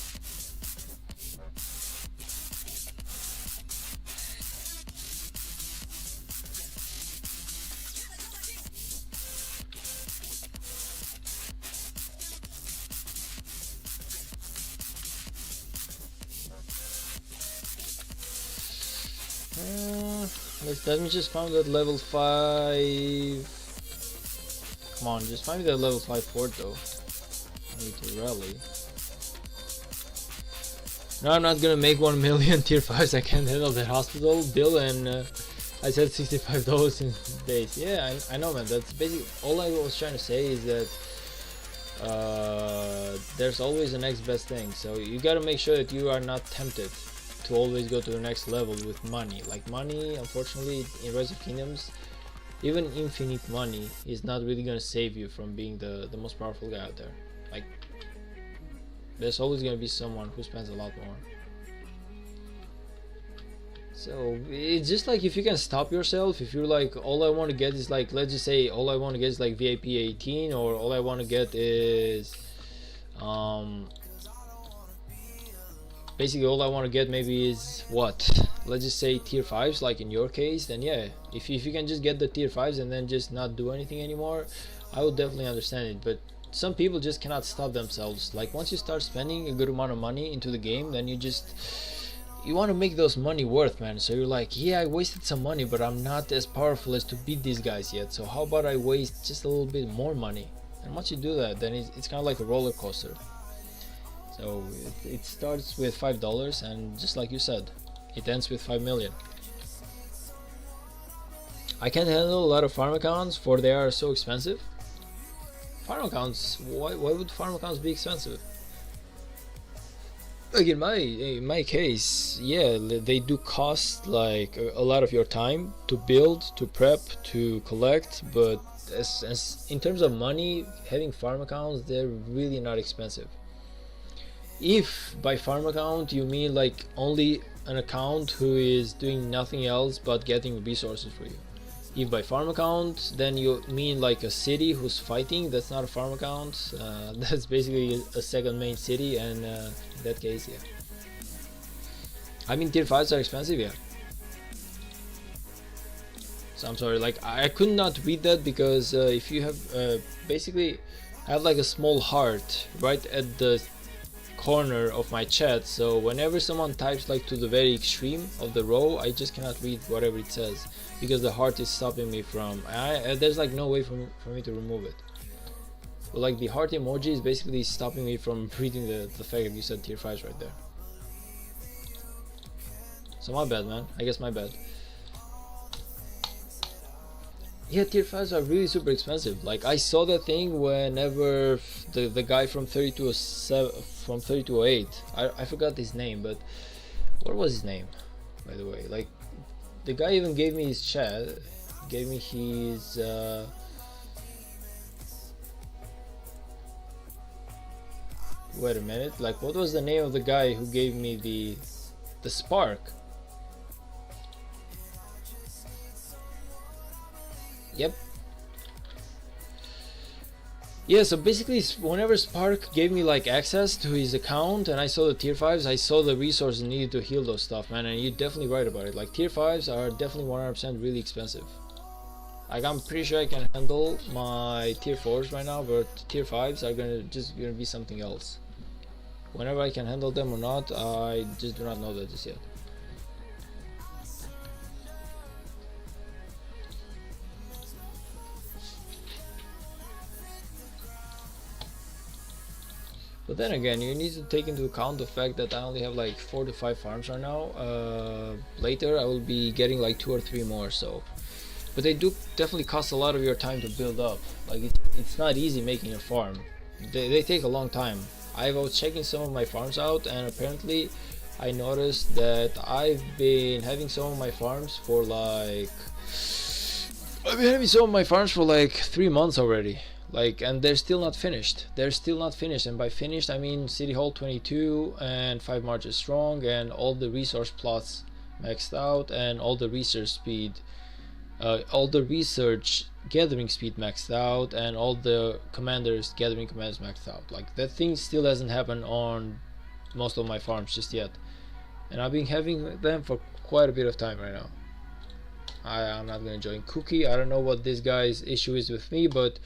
Let me just find that level 5. Come on, just find me that level 5 fort though. I need to rally. No, I'm not gonna make 1 million tier 5s. I can't handle that hospital bill, and I said $65 in base. Yeah, I know, man. That's basically all I was trying to say, is that there's always the next best thing. So you gotta make sure that you are not tempted to always go to the next level with money. Like money, unfortunately, in Rise of Kingdoms, even infinite money is not really gonna save you from being the most powerful guy out there. Like, there's always gonna be someone who spends a lot more. So it's just like, if you can stop yourself, if you're like, all I want to get is like, let's just say all I want to get is like VIP 18, or all I want to get is basically all I want to get maybe is what, let's just say tier 5s, like in your case, then yeah, if you can just get the tier 5s and then just not do anything anymore, I would definitely understand it. But some people just cannot stop themselves. Like once you start spending a good amount of money into the game, then you want to make those money worth, man. So you're like, yeah, I wasted some money, but I'm not as powerful as to beat these guys yet, so how about I waste just a little bit more money? And once you do that, then it's kind of like a roller coaster. So it starts with $5, and just like you said, it ends with 5 million. I can't handle a lot of farm accounts, for they are so expensive. Farm accounts, why would farm accounts be expensive? Like in my case, yeah, they do cost like a lot of your time to build, to prep, to collect, but as in terms of money, having farm accounts, they're really not expensive. If by farm account you mean like only an account who is doing nothing else but getting resources for you. If by farm account, then you mean like a city who's fighting, that's not a farm account. That's basically a second main city, and in that case, yeah. I mean, tier 5s are expensive, yeah. So I'm sorry, like I could not read that because if you have basically, I have like a small heart right at the corner of my chat, so whenever someone types like to the very extreme of the row, I just cannot read whatever it says because the heart is stopping me from, there's like no way for me to remove it. But like the heart emoji is basically stopping me from reading the fact that you said tier 5s right there. So my bad, man, I guess my bad. Yeah, tier 5s are really super expensive. Like I saw that thing whenever the guy from 3208, I forgot his name, but what was his name, by the way? Like the guy even gave me his chat, gave me his wait a minute, like what was the name of the guy who gave me the spark? Yep. Yeah, so basically whenever Spark gave me like access to his account and I saw the tier 5s, I saw the resources needed to heal those stuff, man, and you're definitely right about it. Like tier 5s are definitely 100% really expensive. Like I'm pretty sure I can handle my tier 4s right now, but tier 5s are gonna be something else. Whenever I can handle them or not, I just do not know that just yet. But then again, you need to take into account the fact that I only have like 4 to 5 farms right now. Later I will be getting like 2 or 3 more, so. But they do definitely cost a lot of your time to build up. Like it's not easy making a farm. They take a long time. I was checking some of my farms out, and apparently I noticed that I've been having some of my farms for like 3 months already. Like, and they're still not finished. They're still not finished, and by finished I mean City Hall 22 and 5 marches strong, and all the resource plots maxed out, and all the research gathering speed maxed out, and all the gathering commands maxed out. Like, that thing still hasn't happened on most of my farms just yet, and I've been having them for quite a bit of time right now. I'm not gonna join Cookie. I don't know what this guy's issue is with me, but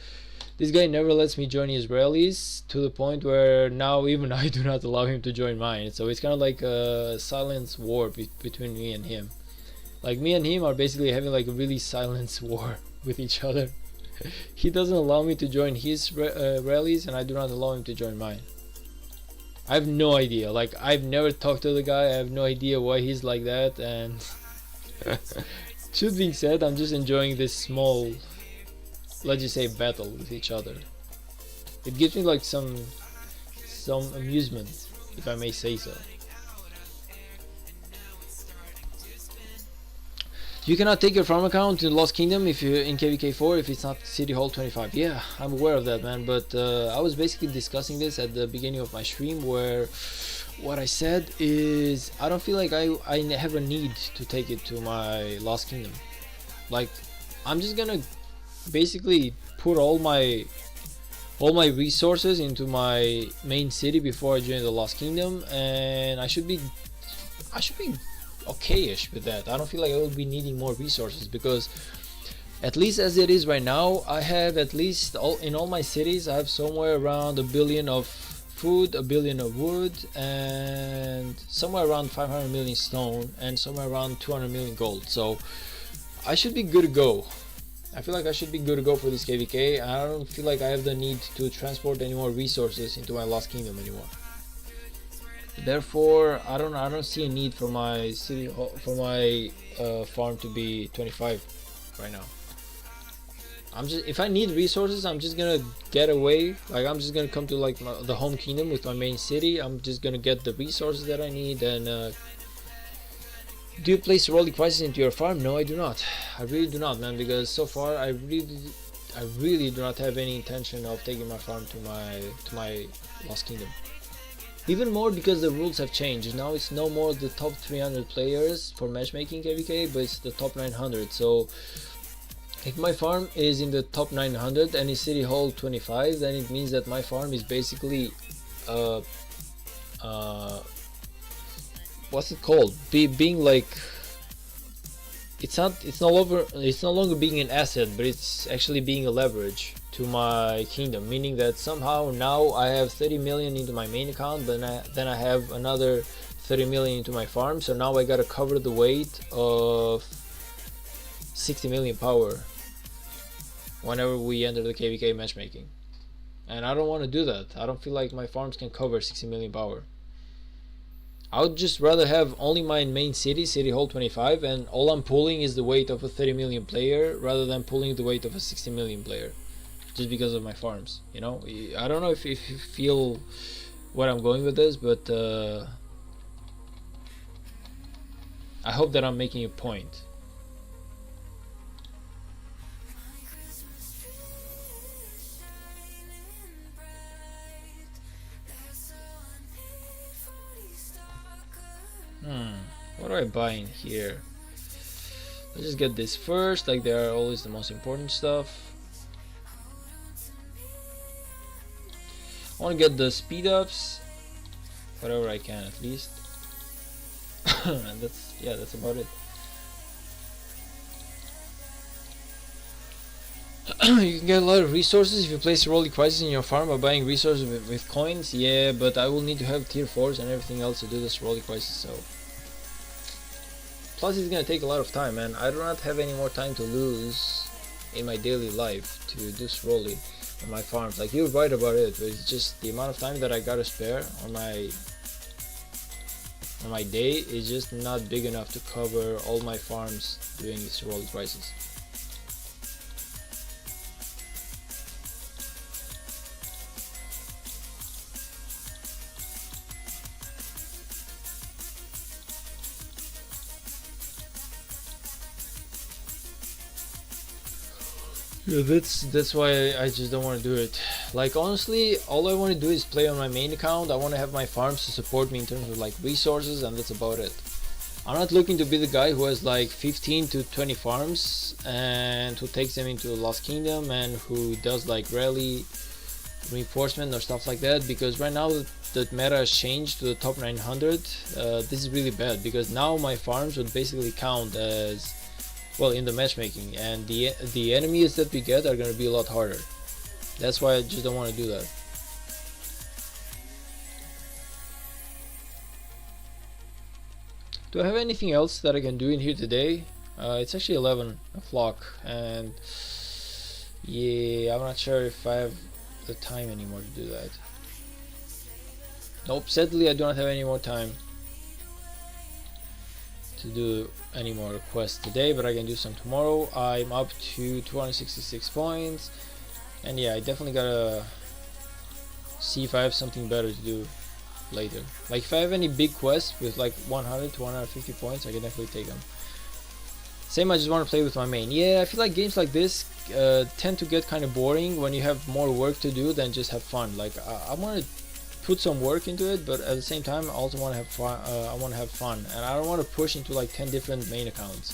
this guy never lets me join Israelis, to the point where now even I do not allow him to join mine. So it's kind of like a silence war between me and him. Like, me and him are basically having like a really silence war with each other. He doesn't allow me to join his rallies, and I do not allow him to join mine. I have no idea. Like, I've never talked to the guy. I have no idea why he's like that, and truth being said, I'm just enjoying this small, let's just say, battle with each other. It gives me like some amusement, if I may say so. You cannot take your farm account in Lost Kingdom if you in KVK4 if it's not City Hall 25. Yeah, I'm aware of that, man, but I was basically discussing this at the beginning of my stream, where what I said is I don't feel like I have a need to take it to my Lost Kingdom. Like, I'm just gonna basically put all my resources into my main city before I join the Lost Kingdom, and I should be okay-ish with that. I don't feel like I will be needing more resources, because at least as it is right now, I have at least in all my cities I have somewhere around 1 billion of food, 1 billion of wood, and somewhere around 500 million stone, and somewhere around 200 million gold. So I should be good to go. I feel like I should be good to go for this KVK. I don't feel like I have the need to transport any more resources into my Lost Kingdom anymore. Therefore, I don't see a need for my farm to be 25 right now. If I need resources, I'm just gonna get away. Like, I'm just gonna come to like the home kingdom with my main city. I'm just gonna get the resources that I need. And do you place Rolly Crisis into your farm? No, I do not. I really do not, man, because so far I really do not have any intention of taking my farm to my Lost Kingdom. Even more because the rules have changed. Now it's no more the top 300 players for matchmaking KVK, but it's the top 900. So if my farm is in the top 900 and is City Hall 25, then it means that my farm is basically what's it called? Being like, it's no longer being an asset, but it's actually being a leverage to my kingdom, meaning that somehow now I have 30 million into my main account, but then I have another 30 million into my farm, so now I gotta cover the weight of 60 million power whenever we enter the KVK matchmaking, and I don't want to do that. I don't feel like my farms can cover 60 million power. I would just rather have only my main city, City Hall 25, and all I'm pulling is the weight of a 30 million player rather than pulling the weight of a 60 million player, just because of my farms, you know? I don't know if you feel where I'm going with this, but I hope that I'm making a point. What do I buy in here? Let's just get this first, like they are always the most important stuff. I want to get the speed ups, whatever I can at least. And that's about it. You can get a lot of resources if you place Rolly Crisis in your farm by buying resources with coins. Yeah, but I will need to have tier 4s and everything else to do this Rolly Crisis, so. Plus it's gonna take a lot of time, and I do not have any more time to lose in my daily life to do Rolly on my farms. Like, you're right about it, but it's just the amount of time that I gotta spare on my day is just not big enough to cover all my farms doing this Rolly Crisis. Yeah, that's why I just don't want to do it. Like honestly, all I want to do is play on my main account. I want to have my farms to support me in terms of like resources, and that's about it. I'm not looking to be the guy who has like 15 to 20 farms and who takes them into Lost Kingdom and who does like rally reinforcement or stuff like that, because right now that meta has changed to the top 900. This is really bad because now my farms would basically count as well in the matchmaking, and the enemies that we get are going to be a lot harder. That's why I just don't want to do that. Do I have anything else that I can do in here today? It's actually 11 o'clock, and yeah, I'm not sure if I have the time anymore to do that. Nope, sadly I don't have any more time to do any more quests today, but I can do some tomorrow. I'm up to 266 points, and yeah, I definitely gotta see if I have something better to do later. Like if I have any big quests with like 100 to 150 points, I can definitely take them. Same, I just want to play with my main. Yeah, I feel like games like this tend to get kind of boring when you have more work to do than just have fun. Like I want to put some work into it, but at the same time I also want to have fun. I want to have fun, and I don't want to push into like 10 different main accounts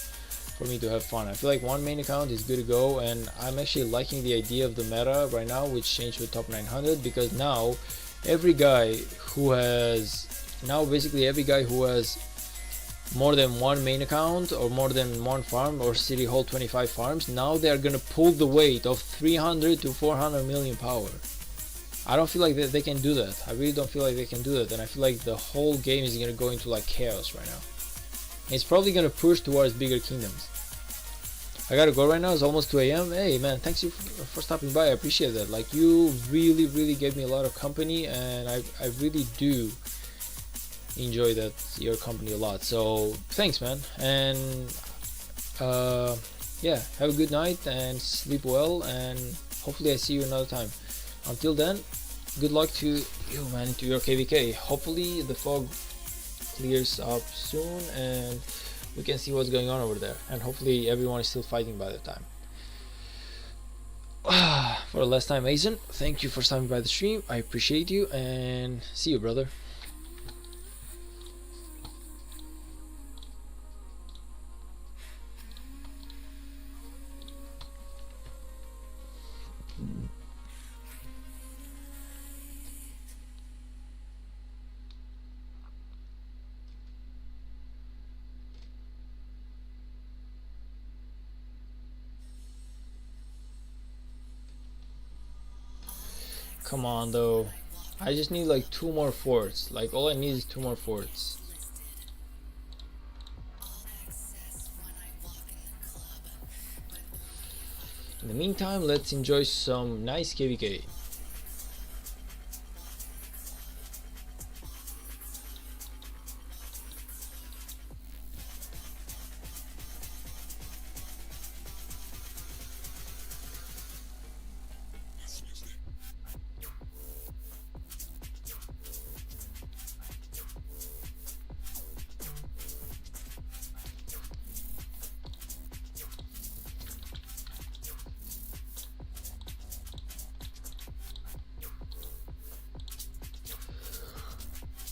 for me to have fun. I feel like one main account is good to go, and I'm actually liking the idea of the meta right now, which changed to top 900, because now every guy who has more than one main account or more than one farm or city hold 25 farms, now they are gonna pull the weight of 300 to 400 million power. I don't feel like they can do that. I really don't feel like they can do that, and I feel like the whole game is gonna go into like chaos right now. It's probably gonna push towards bigger kingdoms. I gotta go right now. It's almost 2 a.m. Hey man, thanks you for stopping by. I appreciate that. Like you really gave me a lot of company, and I really do enjoy that your company a lot. So thanks man, and yeah, have a good night and sleep well, and hopefully I see you another time. Until then, good luck to you man, to your KVK. Hopefully the fog clears up soon and we can see what's going on over there, and hopefully everyone is still fighting by the time. For the last time, Mason, thank you for stopping by the stream. I appreciate you, and see you, brother. Come on though, I just need like 2 more forts. Like all I need is 2 more forts. In the meantime, let's enjoy some nice KVK.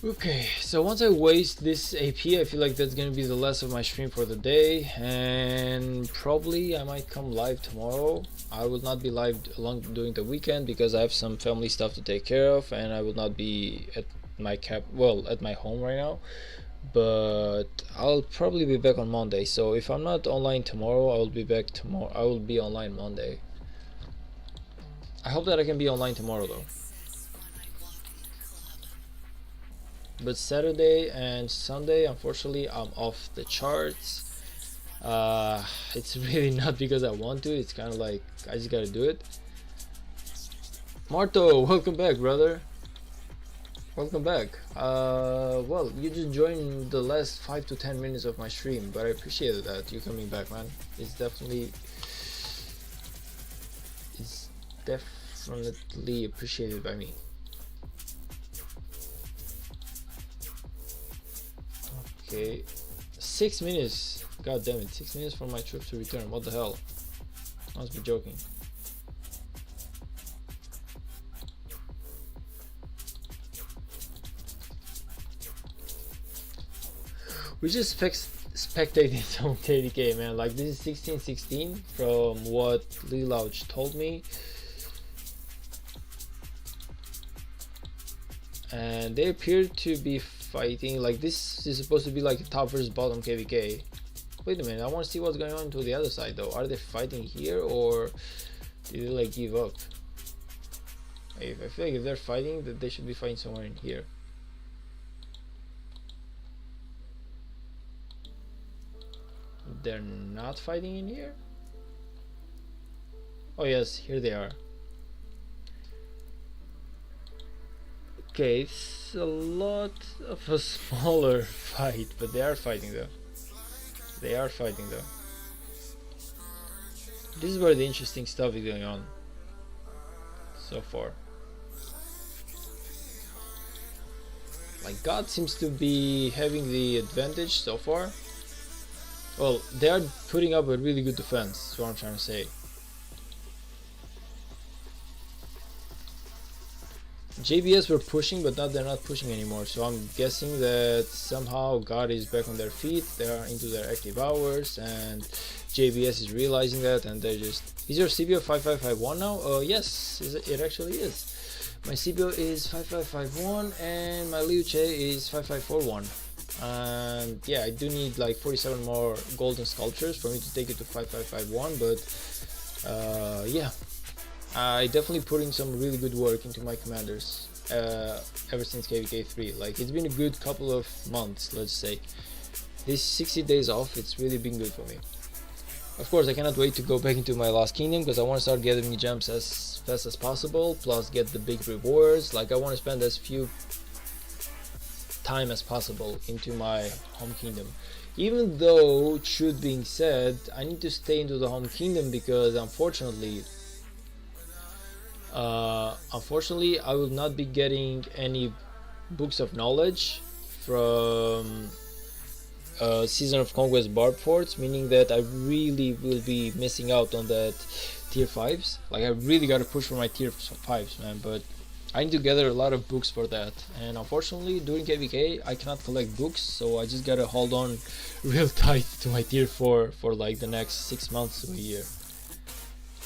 Okay, so once I waste this AP, I feel like that's gonna be the last of my stream for the day, and probably I might come live tomorrow. I will not be live along during the weekend because I have some family stuff to take care of, and I will not be at my at my home right now. But I'll probably be back on Monday. So if I'm not online tomorrow, I will be back tomorrow. I will be online Monday. I hope that I can be online tomorrow though. But Saturday and Sunday, unfortunately, I'm off the charts. It's really not because I want to, it's kind of like I just gotta do it. Marto, welcome back, brother. Welcome back. Well, you just joined the last 5 to 10 minutes of my stream, but I appreciate that you coming back, man. It's definitely appreciated by me. Okay, 6 minutes. God damn it, 6 minutes for my troops to return. What the hell? I must be joking. We just spectating some KVK, man. Like this is 16-16 from what Lilouch told me. And they appear to be fighting. Like this is supposed to be like a top versus bottom KVK. Wait a minute, I want to see what's going on to the other side though. Are they fighting here or did they like give up? I feel like if they're fighting, that they should be fighting somewhere in here. They're not fighting in here? Oh yes, here they are. Okay, it's a lot of a smaller fight, but they are fighting though. They are fighting though. This is where the interesting stuff is going on so far. Like God seems to be having the advantage so far. Well, they are putting up a really good defense, is what I'm trying to say. JBS were pushing, but now they're not pushing anymore, so I'm guessing that somehow God is back on their feet, they are into their active hours, and JBS is realizing that, and they're just... Is your CBO 5551 now? Yes, it actually is. My CBO is 5551, and my Liu Che is 5541. And yeah, I do need like 47 more golden sculptures for me to take it to 5551, but yeah, I definitely put in some really good work into my commanders ever since KVK 3. Like it's been a good couple of months, let's say. This 60 days off, it's really been good for me. Of course, I cannot wait to go back into my Lost Kingdom because I want to start getting gems as fast as possible, plus get the big rewards. Like I want to spend as few time as possible into my home kingdom, even though, truth being said, I need to stay into the home kingdom because unfortunately I will not be getting any books of knowledge from Season of Conquest Barb Forts, meaning that I really will be missing out on that tier 5s. Like I really gotta push for my tier 5s, man, but I need to gather a lot of books for that, and unfortunately during KVK I cannot collect books, so I just gotta hold on real tight to my tier 4 for like the next 6 months to a year.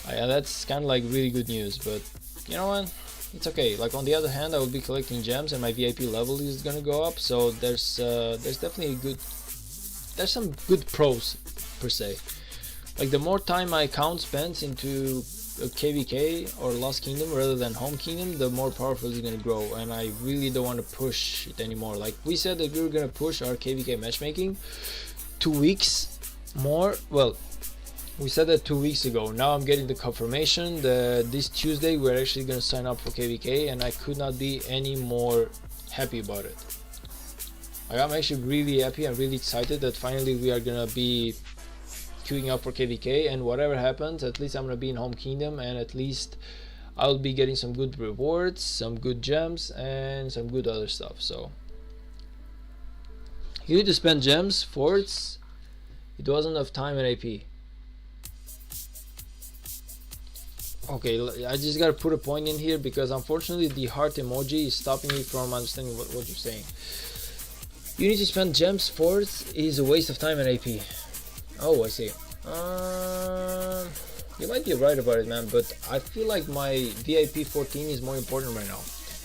And that's kind of like really good news, but you know what, it's okay. Like on the other hand, I will be collecting gems and my VIP level is gonna go up, so there's definitely there's some good pros per se. Like the more time my account spends into KVK or Lost Kingdom rather than Home Kingdom, the more powerful it's gonna grow, and I really don't want to push it anymore. Like we said that we were gonna push our KVK matchmaking 2 weeks more. Well, we said that 2 weeks ago. Now I'm getting the confirmation that this Tuesday we're actually gonna sign up for KVK, and I could not be any more happy about it. Like, I'm actually really happy and really excited that finally we are gonna be queuing up for KVK, and whatever happens, at least I'm gonna be in Home Kingdom, and at least I'll be getting some good rewards, some good gems, and some good other stuff. So you need to spend gems, forts. It wasn't enough time and AP. Okay, I just gotta put a point in here because unfortunately the heart emoji is stopping me from understanding what you're saying. You need to spend gems, forts is a waste of time and AP. Oh, I see. You might be right about it, man, but I feel like my VIP 14 is more important right now.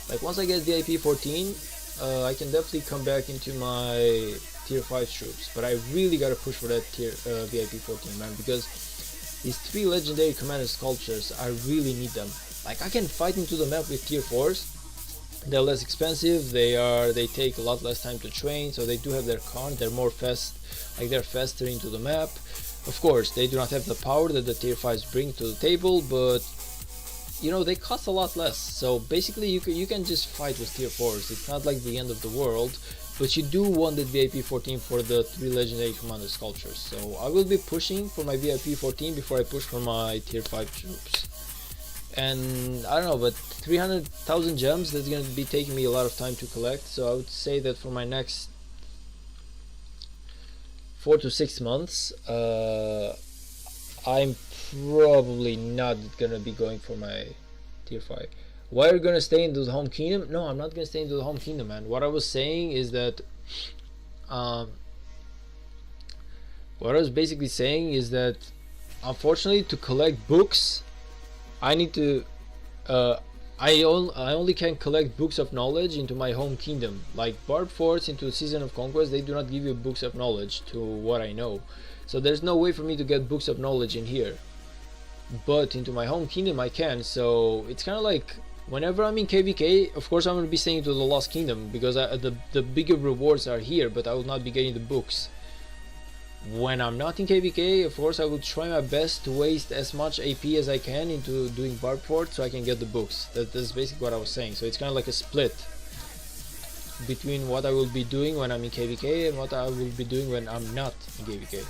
Like once I get VIP 14, I can definitely come back into my tier 5 troops, but I really gotta push for that tier VIP 14, man, because these 3 legendary commander sculptures, I really need them. Like I can fight into the map with tier 4s. They're less expensive, they take a lot less time to train, so they do have their con, they're more fast, like they're faster into the map. Of course, they do not have the power that the tier 5s bring to the table, but you know, they cost a lot less. So basically you can just fight with tier 4s, it's not like the end of the world, but you do want that VIP 14 for the 3 legendary commander sculptures. So I will be pushing for my VIP 14 before I push for my tier 5 troops. And I don't know, but 300,000 gems, that's going to be taking me a lot of time to collect, so I would say that for my next 4 to 6 months I'm probably not gonna be going for my tier 5. Why are you gonna stay into the home kingdom? No, I'm not gonna stay into the home kingdom, man. What I was saying is that What I was basically saying is that unfortunately to collect books I need to I only can collect books of knowledge into my home kingdom. Like Barb Forts into Season of Conquest, they do not give you books of knowledge to what I know. So there's no way for me to get books of knowledge in here. But into my home kingdom I can, so it's kind of like whenever I'm in KVK, of course I'm going to be staying to the Lost Kingdom because the bigger rewards are here, but I will not be getting the books. When I'm not in KVK, of course I will try my best to waste as much AP as I can into doing Barb Fort so I can get the books. That's basically what I was saying. So it's kind of like a split between what I will be doing when I'm in KVK and what I will be doing when I'm not in KVK.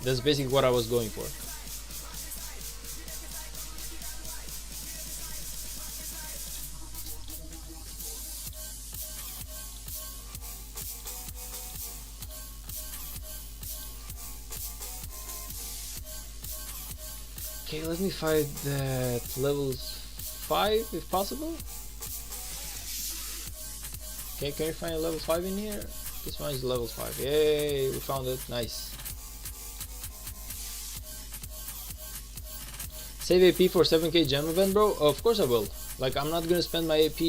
That's basically what I was going for. Okay, let me fight that level 5 if possible. Okay, can you find a level 5 in here? This one is level 5. Yay, we found it. Nice. Save AP for 7k gem event, bro? Of course I will. Like, I'm not gonna spend my AP,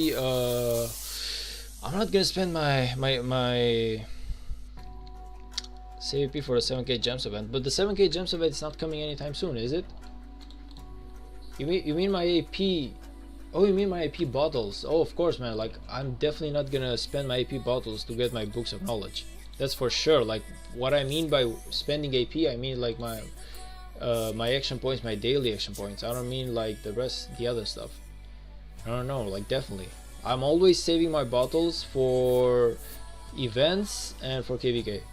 I'm not gonna spend my save AP for the 7k gems event, but the 7k gems event is not coming anytime soon, is it? You mean my AP? Oh, you mean my AP bottles? Oh, of course, man. Like, I'm definitely not gonna spend my AP bottles to get my books of knowledge. That's for sure. Like, what I mean by spending AP, I mean like my action points, my daily action points. I don't mean like the other stuff. I don't know. Like, definitely, I'm always saving my bottles for events and for KVK.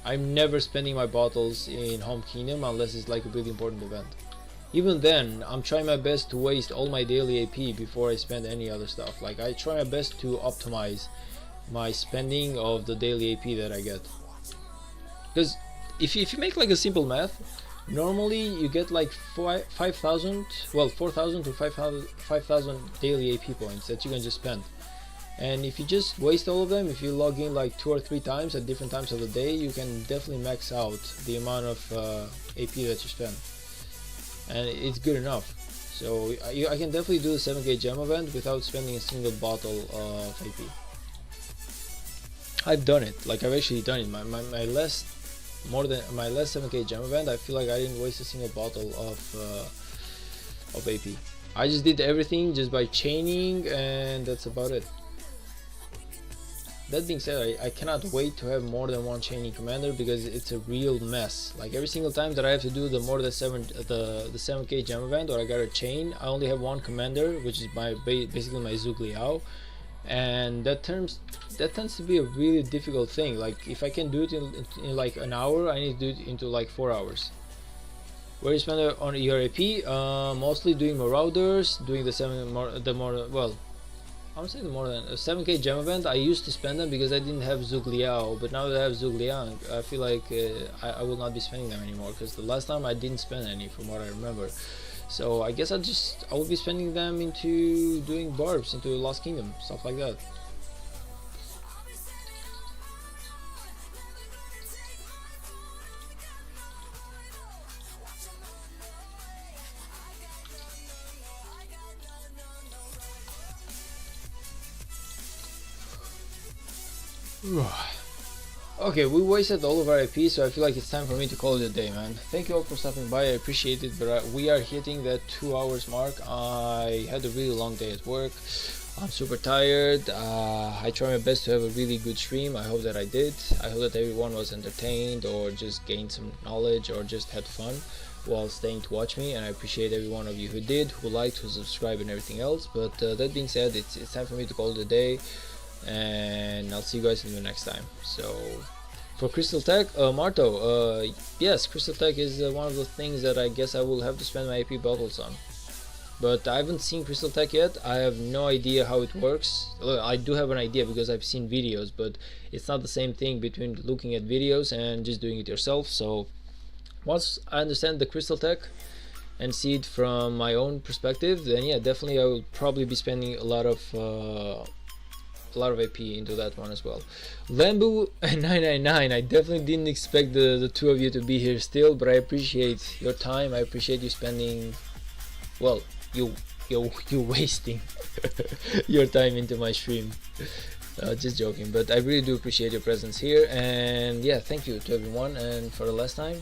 I'm never spending my bottles in Home Kingdom unless it's like a really important event. Even then, I'm trying my best to waste all my daily AP before I spend any other stuff. Like, I try my best to optimize my spending of the daily AP that I get. Because if you make like a simple math, normally you get like 5,000, well 4,000 to 5,000 daily AP points that you can just spend. And if you just waste all of them, if you log in like 2 or 3 times at different times of the day, you can definitely max out the amount of AP that you spend. And it's good enough. So I can definitely do the 7k gem event without spending a single bottle of AP. I've done it. Like, I've actually done it. My last 7k gem event, I feel like I didn't waste a single bottle of AP. I just did everything just by chaining, and that's about it. That being said, I cannot wait to have more than one chaining commander because it's a real mess. Like, every single time that I have to do the 7k gem event or I got a chain, I only have one commander, which is basically my Zhuge Liao, and that tends to be a really difficult thing. Like, if I can do it in like an hour, I need to do it into like 4 hours. Where you spend on your AP? Mostly doing Marauders, doing I would say the more than a 7k gem event. I used to spend them because I didn't have Zhuge Liao, but now that I have Zhuge Liao, I feel like I will not be spending them anymore because the last time I didn't spend any from what I remember. So I guess I will be spending them into doing barbs, into Lost Kingdom, stuff like that. Okay, we wasted all of our IP, so I feel like it's time for me to call it a day, man. Thank you all for stopping by, I appreciate it, but we are hitting that 2 hours mark. I had a really long day at work. I'm super tired. I try my best to have a really good stream. I hope that I did. I hope that everyone was entertained or just gained some knowledge or just had fun while staying to watch me, and I appreciate every one of you who did, who liked, who subscribed and everything else. But that being said, it's time for me to call it a day, and I'll see you guys in the next time. So for Crystal Tech, Marto, yes, Crystal Tech is one of the things that I guess I will have to spend my AP bottles on. But I haven't seen Crystal Tech yet. I have no idea how it works. I do have an idea because I've seen videos, but it's not the same thing between looking at videos and just doing it yourself. So once I understand the Crystal Tech and see it from my own perspective, then yeah, definitely I will probably be spending a lot of a lot of AP into that one as well. Lambu and 999, I definitely didn't expect the two of you to be here still, but I appreciate your time. I appreciate you spending, well, you wasting your time into my stream. Just joking, but I really do appreciate your presence here, and yeah, thank you to everyone. And for the last time,